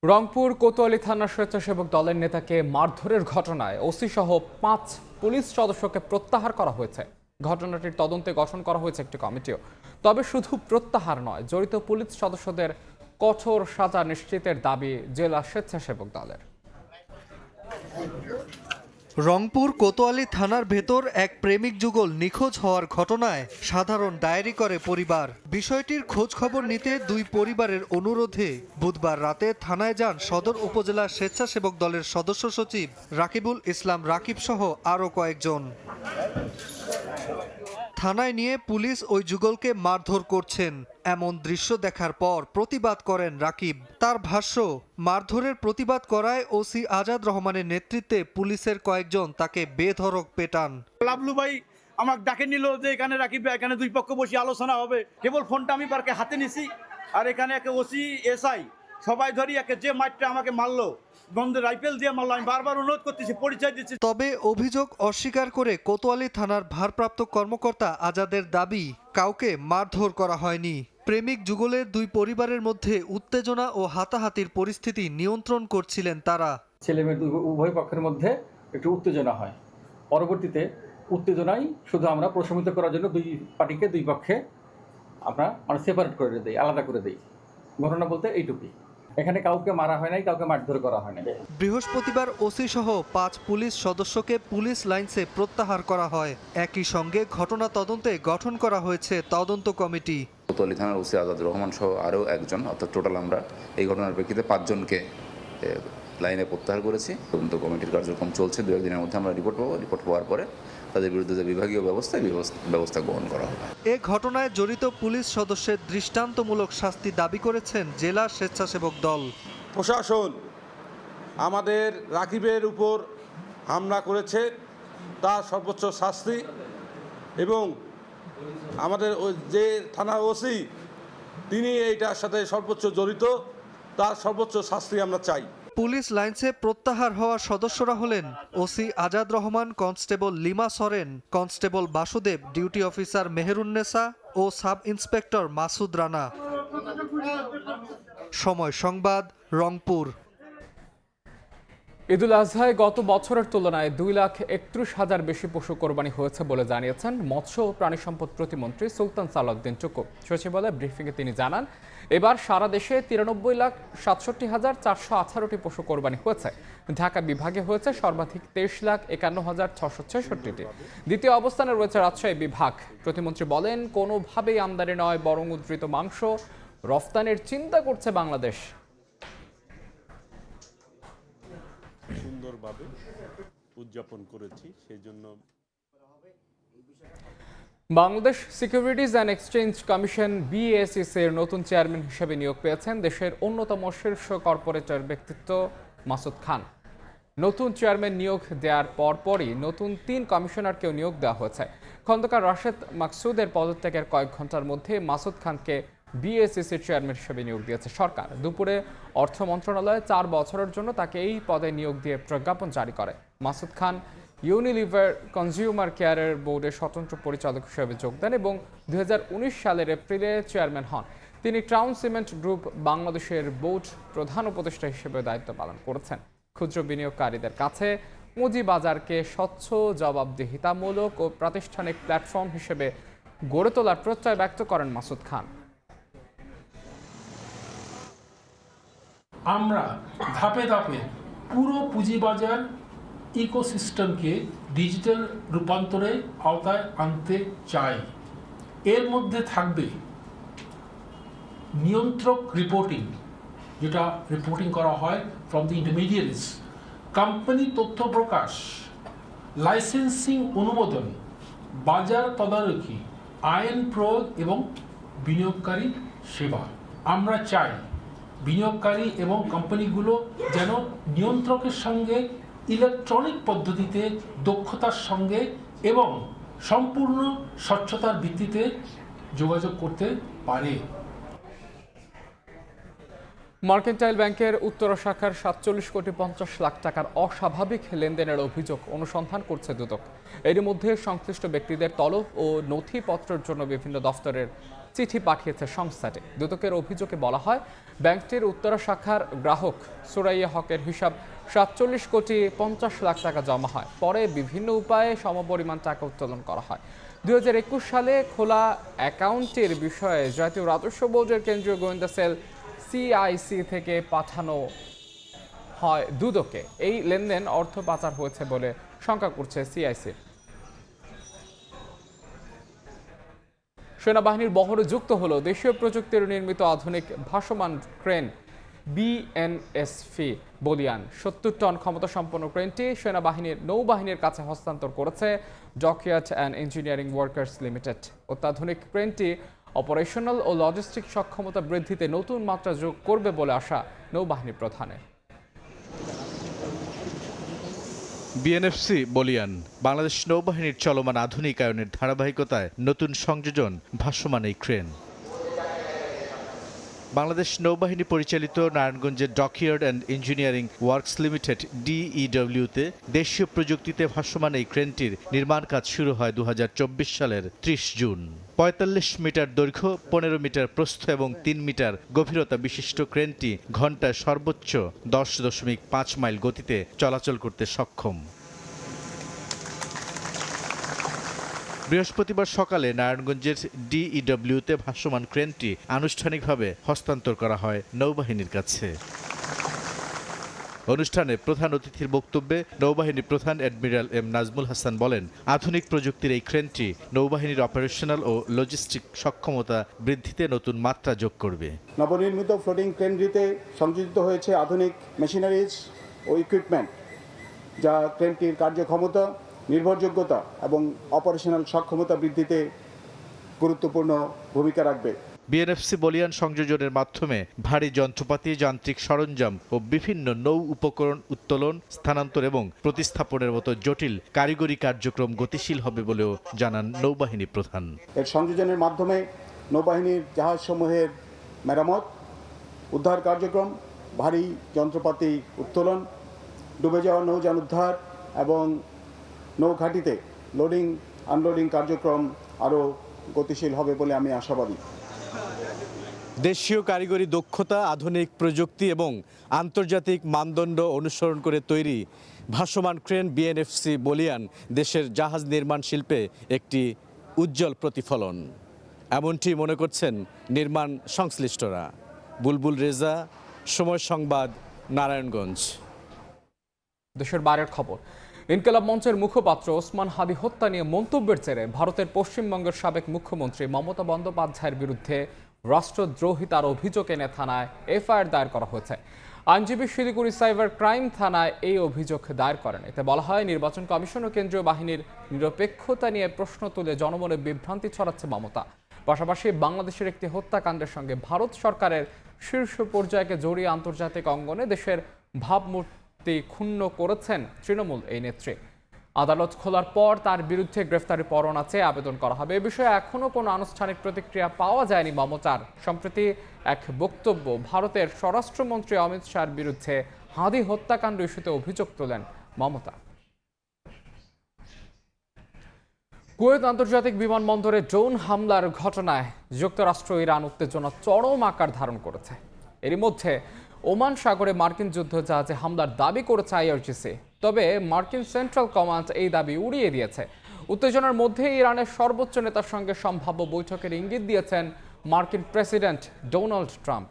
রংপুর কোতোয়ালি থানার স্বেচ্ছাসেবক দলের নেতাকে মারধরের ঘটনায় ওসি সহ 5 পুলিশ সদস্যকে প্রত্যাহার করা হয়েছে। ঘটনাটির তদন্তে গঠন করা হয়েছে একটি কমিটিও। তবে শুধু প্রত্যাহার নয়, জড়িত পুলিশ সদস্যদের কঠোর সাজা নিশ্চিতের দাবি জেলা স্বেচ্ছাসেবক দলের। রংপুর কোতোয়ালি থানার ভেতর এক প্রেমিক যুগল নিখোঁজ হওয়ার ঘটনায় সাধারণ ডায়েরি করে পরিবার। বিষয়টির খোঁজ খবর নিতে দুই পরিবারের অনুরোধে বুধবার রাতে থানায় যান সদর উপজেলা স্বেচ্ছাসেবক দলের সদস্য সচিব রাকিবুল ইসলাম রাকিব সহ আরও কয়েকজন। থানায় নিয়ে পুলিশ ওই যুগলকে মারধর করছেন এমন দৃশ্য দেখার পর প্রতিবাদ করেন রাকিব। তার ভাষ্য, মারধরের প্রতিবাদ করায় ওসি আজাদ রহমানের নেতৃত্বে পুলিশের কয়েকজন তাকে বেধড়ক পেটান। লাবলু ভাই আমাকে ডাকে নিল যে এখানে রাকিব, এখানে দুই পক্ষ বসে আলোচনা হবে। কেবল ফোনটা আমি পার্কে হাতে নিছি, আর এখানে একে ওসি এসআই সবাই ধরি একে যে মাইটটা আমাকে মারলো, গন্ধে রাইফেল দিয়ে মারলো। আমি বারবার অনুরোধ করতেছি, পরিচয় দিচ্ছি। তবে অভিযোগ অস্বীকার করে কোতোয়ালি থানার ভারপ্রাপ্ত কর্মকর্তা আজাদের দাবি, কাউকে মারধর করা হয়নি। প্রেমিক যুগলের দুই পরিবারের মধ্যে উত্তেজনা ও হাতাহাতির পরিস্থিতি নিয়ন্ত্রণ করছিলেন তারা। ছেলে মেয়ে উভয় পক্ষের মধ্যে একটু উত্তেজনা হয়। পরবর্তীতে উত্তেজনায় শুধু আমরা প্রশমিত করার জন্য দুই পার্টিকে দুই পক্ষে আমরা সেপারেট করে দিই, আলাদা করে দিই। ঘটনা বলতে এইটুকুই। এখানে কাউকে মারা হয় নাই, কাউকে মারধর করা হয় নাই। বৃহস্পতিবার ওসি সহ 5 পুলিশ সদস্যকে পুলিশ লাইনসে প্রত্যাহার করা হয়। একই সঙ্গে ঘটনা তদন্তে গঠন করা হয়েছে তদন্ত কমিটি। কোতোয়ালি থানার ওসি আজাদ রহমান সহ আরও একজন, অর্থাৎ টোটাল আমরা এই ঘটনার প্রেক্ষিতে 5 জনকে লাইনে প্রত্যাহার করেছি। তদন্ত কমিটির কার্যক্রম চলছে, 2-1 দিনের মধ্যে আমরা রিপোর্ট পাবো। রিপোর্ট পাওয়ার পরে তাদের বিরুদ্ধে যে বিভাগীয় ব্যবস্থা গ্রহণ করা হবে। এ ঘটনায় জড়িত পুলিশ সদস্যের দৃষ্টান্তমূলক শাস্তি দাবি করেছেন জেলা স্বেচ্ছাসেবক দল। প্রশাসন আমাদের রাকিবের উপর হামলা করেছে, তার সর্বোচ্চ শাস্তি, এবং আমাদের যে থানার ওসি তিনি এইটার সাথে সর্বোচ্চ জড়িত, তার সর্বোচ্চ শাস্তি আমরা চাই। পুলিশ লাইনসে প্রত্যাহার হওয়া সদস্যরা হলেন OC Azad Rahman, constable Lima Soren, constable Basudeb, duty officer Meherunnesa ও সাব ইন্সপেক্টর মাসুদ রানা। সময় সংবাদ, রংপুর। ঈদুল আজহায় গত বছরের তুলনায় 2,31,000 বেশি পশু কোরবানি হয়েছে বলে জানিয়েছেন মৎস্য ও প্রাণী সম্পদ প্রতিমন্ত্রী সুলতান সালাউদ্দিন টুকু। সচিবালয় ব্রিফিংয়ে তিনি জানান, এবার সারা দেশে 93,67,418টি পশু কোরবানি হয়েছে। ঢাকা বিভাগে হয়েছে সর্বাধিক 23,51,666টি। দ্বিতীয় অবস্থানে রয়েছে রাজশাহী বিভাগ। প্রতিমন্ত্রী বলেন, কোনোভাবেই আমদানি নয়, বরং উদ্ধৃত মাংস রফতানির চিন্তা করছে বাংলাদেশ। সুন্দরভাবে উদযাপন করেছি, সেই জন্য। Bangladesh securities and exchange commission BSEC এর নতুন চেয়ারম্যান হিসেবে নিয়োগ পেয়েছেন দেশের অন্যতম শীর্ষ কর্পোরেটর ব্যক্তিত্ব মাসুদ খান। নতুন চেয়ারম্যান নিয়োগ দেওয়ার পরপরই নতুন 3 কমিশনারকেও নিয়োগ দেওয়া হয়েছে। খন্দকার রাশেদ মাকসুদের পদত্যাগের কয়েক ঘন্টার মধ্যে মাসুদ খানকে BSEC চেয়ারম্যান হিসেবে নিয়োগ দিয়েছে সরকার। দুপুরে অর্থ মন্ত্রণালয় 4 বছরের জন্য তাকে এই পদে নিয়োগ দিয়ে প্রজ্ঞাপন জারি করে। মাসুদ খান ইউনিলিভার কনজিউমার কেয়ারের বোর্ডের স্বতন্ত্র পরিচালক হিসেবে যোগ দেন এবং 2019 সালের এপ্রিলে চেয়ারম্যান হন। তিনি ক্রাউন সিমেন্ট গ্রুপ বাংলাদেশের বোর্ড প্রধান উপদেষ্টা হিসেবে দায়িত্ব পালন করেছেন। ক্ষুদ্র বিনিয়োগকারীদের কাছে পুঁজিবাজারকে স্বচ্ছ, জবাবদিহিতামূলক ও প্রাতিষ্ঠানিক প্ল্যাটফর্ম হিসেবে গড়ে তোলার প্রত্যয় ব্যক্ত করেন মাসুদ খান। আমরা ধাপে ধাপে পুরো পুঁজিবাজার ইকোসিস্টেমকে ডিজিটাল রূপান্তরের আওতায় আনতে চাই। এর মধ্যে থাকবে নিয়ন্ত্রক রিপোর্টিং, যেটা রিপোর্টিং করা হয় ফ্রম দ্য ইন্টারমিডিয়ারিজ, কোম্পানি তথ্য প্রকাশ, লাইসেন্সিং অনুমোদন, বাজার তদারকি, আইন প্রয়োগ এবং বিনিয়োগকারী সেবা। আমরা চাই বিনিয়োগকারী এবং কোম্পানিগুলো যেন নিয়ন্ত্রকের সঙ্গে ইলেকট্রনিক পদ্ধতিতে দক্ষতার সঙ্গে এবং সম্পূর্ণ স্বচ্ছতার ভিত্তিতে যোগাযোগ করতে পারে। মার্কেন্টাইল ব্যাংকের উত্তরা শাখার 47,50,00,000 টাকার অস্বাভাবিক লেনদেনের অভিযোগ অনুসন্ধান করছে দুদক। এর মধ্যে সংশ্লিষ্ট ব্যক্তিদের তলব ও নথিপত্রের জন্য বিভিন্ন দফতরের চিঠি পাঠিয়েছে সংস্থাটি। দুদকের অভিযোগে বলা হয়, ব্যাংকটির উত্তরা শাখার গ্রাহক সুরাইয়া হকের হিসাব 47,50,00,000 টাকা জমা হয়। পরে বিভিন্ন উপায়ে সমপরিমাণ টাকা উত্তোলন করা হয়। 2021 সালে খোলা অ্যাকাউন্টের বিষয়ে জাতীয় রাজস্ব বোর্ডের কেন্দ্রীয় গোয়েন্দা সেল সিআইসি থেকে পাঠানো হয় দুদকে। এই লেনদেন অর্থ পাচার হয়েছে বলে শঙ্কা করছে সিআইসি। সেনাবাহিনীর বহরে যুক্ত হলো দেশীয় প্রযুক্তির নির্মিত আধুনিক ভাসমান ক্রেন বিএনএসভি বলিয়ান। 70 টন ক্ষমতা সম্পন্ন ক্রেনটি সেনাবাহিনীর নৌবাহিনীর কাছে হস্তান্তর করেছে dockyard and engineering workers limited. অত্যাধুনিক ক্রেনটি অপারেশনাল ও লজিস্টিক সক্ষমতা বৃদ্ধিতে নতুন মাত্রা যোগ করবে বলে আশা নৌবাহিনী প্রধানের। বিএনএফসি বলিয়ান বাংলাদেশ নৌবাহিনীর চলমান আধুনিকায়নের ধারাবাহিকতায় নতুন সংযোজন ভাসমান এই ক্রেন। বাংলাদেশ নৌবাহিনী পরিচালিত নারায়ণগঞ্জের dockyard and engineering works limited ডিইডব্লিউতে দেশীয় প্রযুক্তিতে ভাসমান এই ক্রেনটির নির্মাণ কাজ শুরু হয় 2024 সালের 30 জুন। 45 মিটার দৈর্ঘ্য, 15 মিটার প্রস্থ এবং 3 মিটার গভীরতা বিশিষ্ট ক্রেনটি ঘন্টায় সর্বোচ্চ 10.5 মাইল গতিতে চলাচল করতে সক্ষম। বৃহস্পতিবার সকালে নারায়ণগঞ্জের ডিইডব্লিউতে ভাসমান ক্রেনটি আনুষ্ঠানিকভাবে হস্তান্তর করা হয় নৌবাহিনীর কাছে। অনুষ্ঠানে প্রধান অতিথির বক্তব্যে নৌবাহিনী প্রধান অ্যাডমিরাল এম নাজমুল হাসান বলেন, আধুনিক প্রযুক্তির এই ক্রেনটি নৌবাহিনীর অপারেশনাল ও লজিস্টিক সক্ষমতা বৃদ্ধিতে নতুন মাত্রা যোগ করবে। নবনির্মিত ফ্লোটিং ক্রেনটিতে সংযোজিত হয়েছে আধুনিক মেশিনারিজ ও ইকুইপমেন্ট, যা ক্রেনটির কার্যক্ষমতা, নির্ভরযোগ্যতা এবং অপারেশনাল সক্ষমতা বৃদ্ধিতে গুরুত্বপূর্ণ ভূমিকা রাখবে। বিএনএফসি বলিয়ান সংযোজনের মাধ্যমে ভারী যন্ত্রপাতি, যান্ত্রিক সরঞ্জাম ও বিভিন্ন নৌ উপকরণ উত্তোলন, স্থানান্তর এবং প্রতিস্থাপনের মতো জটিল কারিগরি কার্যক্রম গতিশীল হবে বলেও জানান নৌবাহিনী প্রধান। এর সংযোজনের মাধ্যমে নৌবাহিনীর জাহাজসমূহের মেরামত, উদ্ধার কার্যক্রম, ভারী যন্ত্রপাতি উত্তোলন, ডুবে যাওয়া নৌযান উদ্ধার এবং নৌঘাটিতে লোডিং আনলোডিং কার্যক্রম আরও গতিশীল হবে বলে আমি আশাবাদী। দেশীয় কারিগরি দক্ষতা, আধুনিক প্রযুক্তি এবং আন্তর্জাতিক মানদণ্ড অনুসরণ করে তৈরি ভাসমান ক্রেন বিএনএফসি বলিয়ান দেশের জাহাজ নির্মাণ শিল্পে একটি উজ্জ্বল প্রতিফলন, এমনটি মনে করছেন নির্মাণ সংশ্লিষ্টরা। বুলবুল রেজা, সময় সংবাদ, নারায়ণগঞ্জ। দেশের বাইরের খবর। ইনকিলাব মঞ্চের মুখপাত্র ওসমান হাদি হত্যা নিয়ে মন্তব্যের জেরে ভারতের পশ্চিমবঙ্গের সাবেক মুখ্যমন্ত্রী মমতা বন্দ্যোপাধ্যায়ের বিরুদ্ধে রাষ্ট্রদ্রোহিতার অভিযোগ এনে থানায় এফআইআর দায়ের করা হয়েছে। আইনজীবী শিলিগুড়ি সাইবার ক্রাইম থানায় এই অভিযোগ দায়ের করেন। এতে বলা হয়, নির্বাচন কমিশন ও কেন্দ্রীয় বাহিনীর নিরপেক্ষতা নিয়ে প্রশ্ন তুলে জনমনে বিভ্রান্তি ছড়াচ্ছে মমতা। পাশাপাশি বাংলাদেশের একটি হত্যাকাণ্ডের সঙ্গে ভারত সরকারের শীর্ষ পর্যায়কে জড়িয়ে আন্তর্জাতিক অঙ্গনে দেশের ভাবমূর্তি ক্ষুণ্ণ করেছেন তৃণমূল এই নেত্রী। আদালত খোলার পর তার বিরুদ্ধে গ্রেফতারি পরোয়ানা চেয়ে আবেদন করা হবে। এ বিষয়ে এখনও কোনো আনুষ্ঠানিক প্রতিক্রিয়া পাওয়া যায়নি মমতার। সম্প্রতি এক বক্তব্য ভারতের স্বরাষ্ট্রমন্ত্রী অমিত শাহর বিরুদ্ধে হাদি হত্যাকাণ্ড ইস্যুতে অভিযোগ তোলেন মমতা। কুয়েত আন্তর্জাতিক বিমানবন্দরে ড্রোন হামলার ঘটনায় যুক্তরাষ্ট্র ইরান উত্তেজনা চরম আকার ধারণ করেছে। এরই মধ্যে ওমান সাগরে মার্কিন যুদ্ধজাহাজে হামলার দাবি করেছে আইআরজিসি। তবে মার্কিন সেন্ট্রাল কমান্ড এই দাবি উড়িয়ে দিয়েছে। উত্তেজনার মধ্যে ইরানের সর্বোচ্চ নেতার সঙ্গে সম্ভাব্য বৈঠকের ইঙ্গিত দিয়েছেন মার্কিন প্রেসিডেন্ট ডোনাল্ড ট্রাম্প।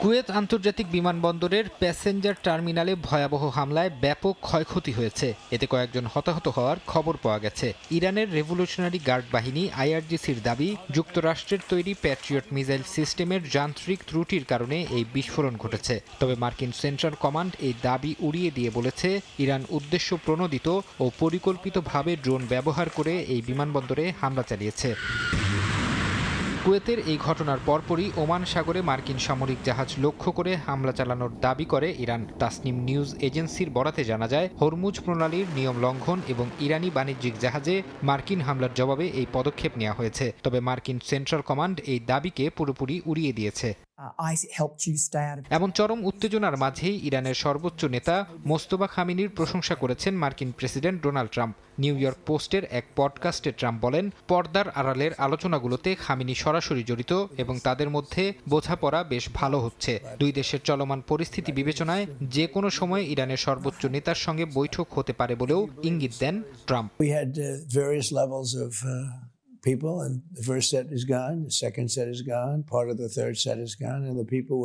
কুয়েত আন্তর্জাতিক বিমানবন্দরের প্যাসেঞ্জার টার্মিনালে ভয়াবহ হামলায় ব্যাপক ক্ষয়ক্ষতি হয়েছে। এতে কয়েকজন হতাহত হওয়ার খবর পাওয়া গেছে। ইরানের রেভলিউশনারি গার্ড বাহিনী আইআরজিসির দাবি, যুক্তরাষ্ট্রের তৈরি প্যাট্রিয়ট মিসাইল সিস্টেমের যান্ত্রিক ত্রুটির কারণে এই বিস্ফোরণ ঘটেছে। তবে মার্কিন সেন্ট্রাল কমান্ড এই দাবি উড়িয়ে দিয়ে বলেছে, ইরান উদ্দেশ্য প্রণোদিত ও পরিকল্পিতভাবে ড্রোন ব্যবহার করে এই বিমানবন্দরে হামলা চালিয়েছে। কুয়েতের এই ঘটনার পরপরই ওমান সাগরে মার্কিন সামরিক জাহাজ লক্ষ্য করে হামলা চালানোর দাবি করে ইরান। তাসনিম নিউজ এজেন্সির বরাতে জানা যায়, হরমুজ প্রণালীর নিয়ম লঙ্ঘন এবং ইরানি বাণিজ্যিক জাহাজে মার্কিন হামলার জবাবে এই পদক্ষেপ নেওয়া হয়েছে। তবে মার্কিন সেন্ট্রাল কমান্ড এই দাবিকে পুরোপুরি উড়িয়ে দিয়েছে। এমন চরম উত্তেজনার মাঝেই ইরানের সর্বোচ্চ নেতা মোস্তফা খামেনির প্রশংসা করেছেন মার্কিন president Donald Trump. New York পোস্টের এক পডকাস্টে ট্রাম্প বলেন, পর্দার আড়ালের আলোচনাগুলোতে খামেনি সরাসরি জড়িত এবং তাদের মধ্যে বোঝাপড়া বেশ ভালো হচ্ছে। দুই দেশের চলমান পরিস্থিতি বিবেচনায় যে কোনো সময় ইরানের সর্বোচ্চ নেতার সঙ্গে বৈঠক হতে পারে বলেও ইঙ্গিত দেন Trump. People, and the first set is gone, the second set is gone, part of the third set is gone, and the people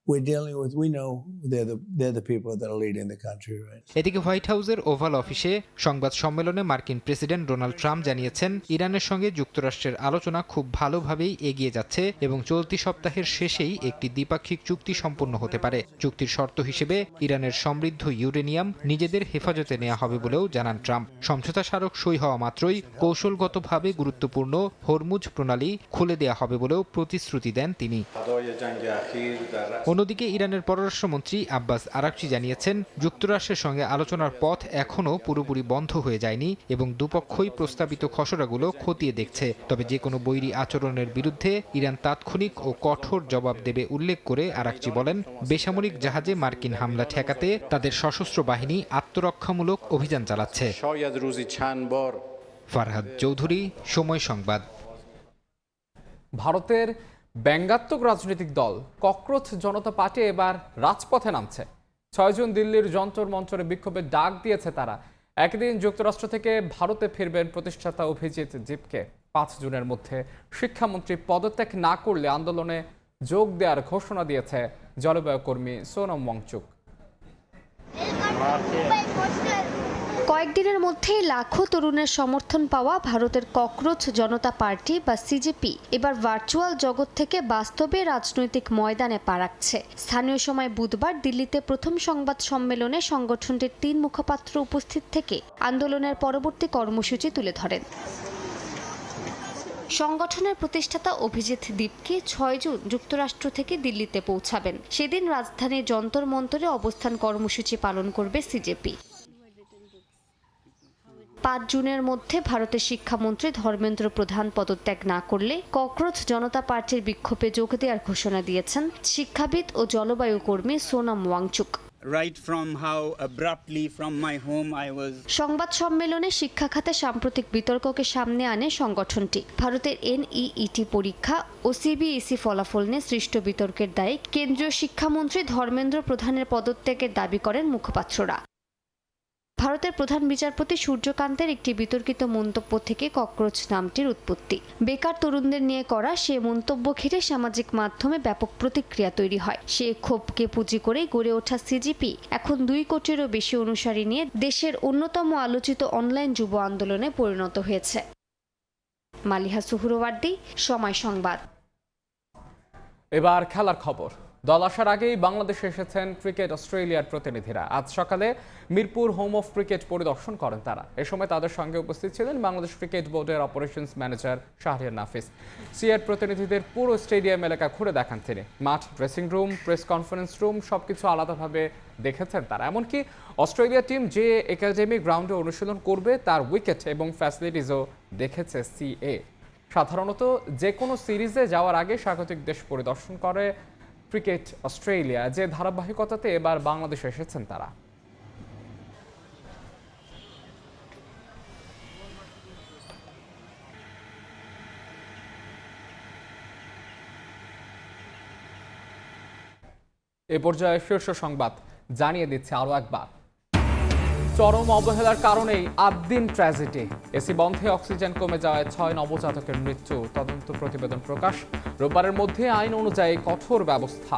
we're dealing with, we know they're the people that are leading the country, right? এদিকে white হাউসের oval অফিসে সংবাদ সম্মেলনে মার্কিন president Donald Trump জানিয়েছেন, ইরানের সঙ্গে যুক্তরাষ্ট্রের আলোচনা খুব ভালোভাবেই এগিয়ে যাচ্ছে এবং চলতি সপ্তাহের শেষেই একটি দ্বিপাক্ষিক চুক্তি সম্পন্ন হতে পারে। চুক্তির শর্ত হিসেবে ইরানের সমৃদ্ধ ইউরেনিয়াম নিজেদের হেফাজতে নেওয়া হবে বলেও জানান ট্রাম্প। সমঝোতা স্মারক সই হওয়া মাত্রই কৌশলগতভাবে গুরুত্বপূর্ণ হরমুজ প্রণালী খুলে দেওয়া হবে বলেও প্রতিশ্রুতি দেন তিনি। অন্যদিকে ইরানের পররাষ্ট্রমন্ত্রী আব্বাস আরাকচি জানিয়েছেন, যুক্তরাষ্ট্রের সঙ্গে আলোচনার পথ এখনও পুরোপুরি বন্ধ হয়ে যায়নি এবং দুপক্ষই প্রস্তাবিত খসড়াগুলো খতিয়ে দেখছে। তবে যে কোনো বৈরী আচরণের বিরুদ্ধে ইরান তাৎক্ষণিক ও কঠোর জবাব দেবে উল্লেখ করে আরাকচি বলেন, বেসামরিক জাহাজে মার্কিন হামলা ঠেকাতে তাদের সশস্ত্র বাহিনী আত্মরক্ষামূলক অভিযান চালাচ্ছে। ফারহাদ চৌধুরী, সময় সংবাদ। ভারতের ব্যঙ্গাত্মক রাজনৈতিক দল ককরোচ জনতা পার্টি এবার রাজপথে নামছে। 6 জুন দিল্লির যন্তর মঞ্চরে বিক্ষোভের ডাক দিয়েছে তারা। একদিন যুক্তরাষ্ট্র থেকে ভারতে ফিরবেন প্রতিষ্ঠাতা অভিজিৎ দীপকে। 5 জুনের মধ্যে শিক্ষামন্ত্রী পদত্যাগ না করলে আন্দোলনে যোগ দেওয়ার ঘোষণা দিয়েছে জলবায়ু কর্মী সোনম ওয়াংচুক। কয়েকদিনের মধ্যেই লাখো তরুণের সমর্থন পাওয়া ভারতের ককরোচ জনতা পার্টি বা সিজেপি এবার ভার্চুয়াল জগৎ থেকে বাস্তবে রাজনৈতিক ময়দানে পা রাখছে। স্থানীয় সময় বুধবার দিল্লিতে প্রথম সংবাদ সম্মেলনে সংগঠনটির 3 মুখপাত্র উপস্থিত থেকে আন্দোলনের পরবর্তী কর্মসূচি তুলে ধরেন। সংগঠনের প্রতিষ্ঠাতা অভিজিৎ দীপকে 6 জুন যুক্তরাষ্ট্র থেকে দিল্লিতে পৌঁছাবেন। সেদিন রাজধানীর যন্তর মন্তরে অবস্থান কর্মসূচি পালন করবে সিজেপি। 5 জুনের মধ্যে ভারতের শিক্ষামন্ত্রী ধর্মেন্দ্র প্রধান পদত্যাগ না করলে ককরোচ জনতা পার্টির বিক্ষোভে যোগ দেওয়ার ঘোষণা দিয়েছেন শিক্ষাবিদ ও জলবায়ু কর্মী সোনম ওয়াংচুক। সংবাদ সম্মেলনে শিক্ষা খাতে সাম্প্রতিক বিতর্ককে সামনে আনে সংগঠনটি। ভারতের NEET পরীক্ষা ও CBSE ফলাফল নিয়ে সৃষ্ট বিতর্কের দায়ে কেন্দ্রীয় শিক্ষামন্ত্রী ধর্মেন্দ্র প্রধানের পদত্যাগের দাবি করেন মুখপাত্ররা। ভারতের প্রধান বিচারপতি সূর্যকান্তের একটি বিতর্কিত মন্তব্য থেকে ককরোচ নামটির উৎপত্তি। বেকার তরুণদের নিয়ে করা সে মন্তব্য ঘিরে সামাজিক মাধ্যমে ব্যাপক প্রতিক্রিয়া তৈরি হয়। সে ক্ষোভকে পুঁজি করে গড়ে ওঠা সিজিপি এখন 2 কোটিরও বেশি অনুসারী নিয়ে দেশের অন্যতম আলোচিত অনলাইন যুব আন্দোলনে পরিণত হয়েছে। মালিহা সুহরওয়ার্দী, সময় সংবাদ। এবার খেলার খবর। দল আসার আগেই বাংলাদেশে এসেছেন ক্রিকেট অস্ট্রেলিয়ার প্রতিনিধিরা। আজ সকালে মিরপুর হোম অফ ক্রিকেট পরিদর্শন করেন তারা। এ সময় তাদের সঙ্গে উপস্থিত ছিলেন বাংলাদেশ ক্রিকেট বোর্ডের অপারেশনস ম্যানেজার শাহরিয়ার নাফিস। সিআর প্রতিনিধিদের পুরো স্টেডিয়াম এলাকা ঘুরে দেখান তিনি। মাঠ, dressing room, press conference room সবকিছু আলাদাভাবে দেখেছেন তারা। এমনকি অস্ট্রেলিয়া টিম যে একাডেমি গ্রাউন্ডে অনুশীলন করবে তার উইকেট এবং ফ্যাসিলিটিসও দেখেছে সিএ। সাধারণত যে কোনো সিরিজে যাওয়ার আগে স্বাগতিক দেশ পরিদর্শন করে ক্রিকেট অস্ট্রেলিয়া, যে ধারাবাহিকতাতে এবার বাংলাদেশে এসেছেন তারা। এ পর্যায়ে শীর্ষ সংবাদ জানিয়ে দিচ্ছে আরো একবার। চরম অবহেলার কারণেই 8 দিন ট্র্যাজেডি। এসি বন্ধে অক্সিজেন কমে যাওয়ায় 6 নবজাতকের মৃত্যু। তদন্ত প্রতিবেদন প্রকাশ। রোববারের মধ্যে আইন অনুযায়ী কঠোর ব্যবস্থা।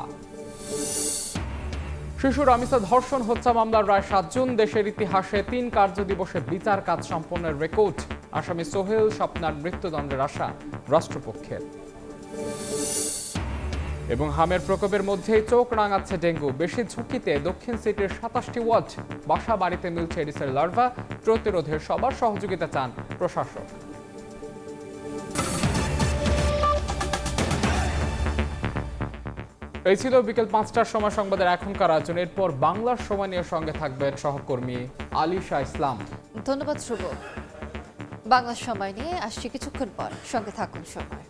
শিশু রামিসা ধর্ষণ হত্যা মামলার রায় 7 জুন। দেশের ইতিহাসে 3 কার্য দিবসে বিচার কাজ সম্পন্নের রেকর্ড। আসামি সোহেল স্বপ্নার মৃত্যুদণ্ডের আশা রাষ্ট্রপক্ষের। এবং হামের প্রকোপের মধ্যেই চোখ রাঙাচ্ছে ডেঙ্গু। বেশি ঝুঁকিতে দক্ষিণ সিটির 27টি ওয়ার্ড। বাসা বাড়িতে মিলছে এডিসের লার্ভা। প্রতিরোধে সবার সহযোগিতা চান প্রশাসক। এই ছিল বিকেল 5টার সময় সংবাদের এখনকার আয়োজন। এরপর বাংলার সময় নিয়ে সঙ্গে থাকবেন সহকর্মী আলিশা ইসলাম। ধন্যবাদ শুভ। বাংলার সময় নিয়ে আসছি কিছুক্ষণ পর, সঙ্গে থাকুন সময়।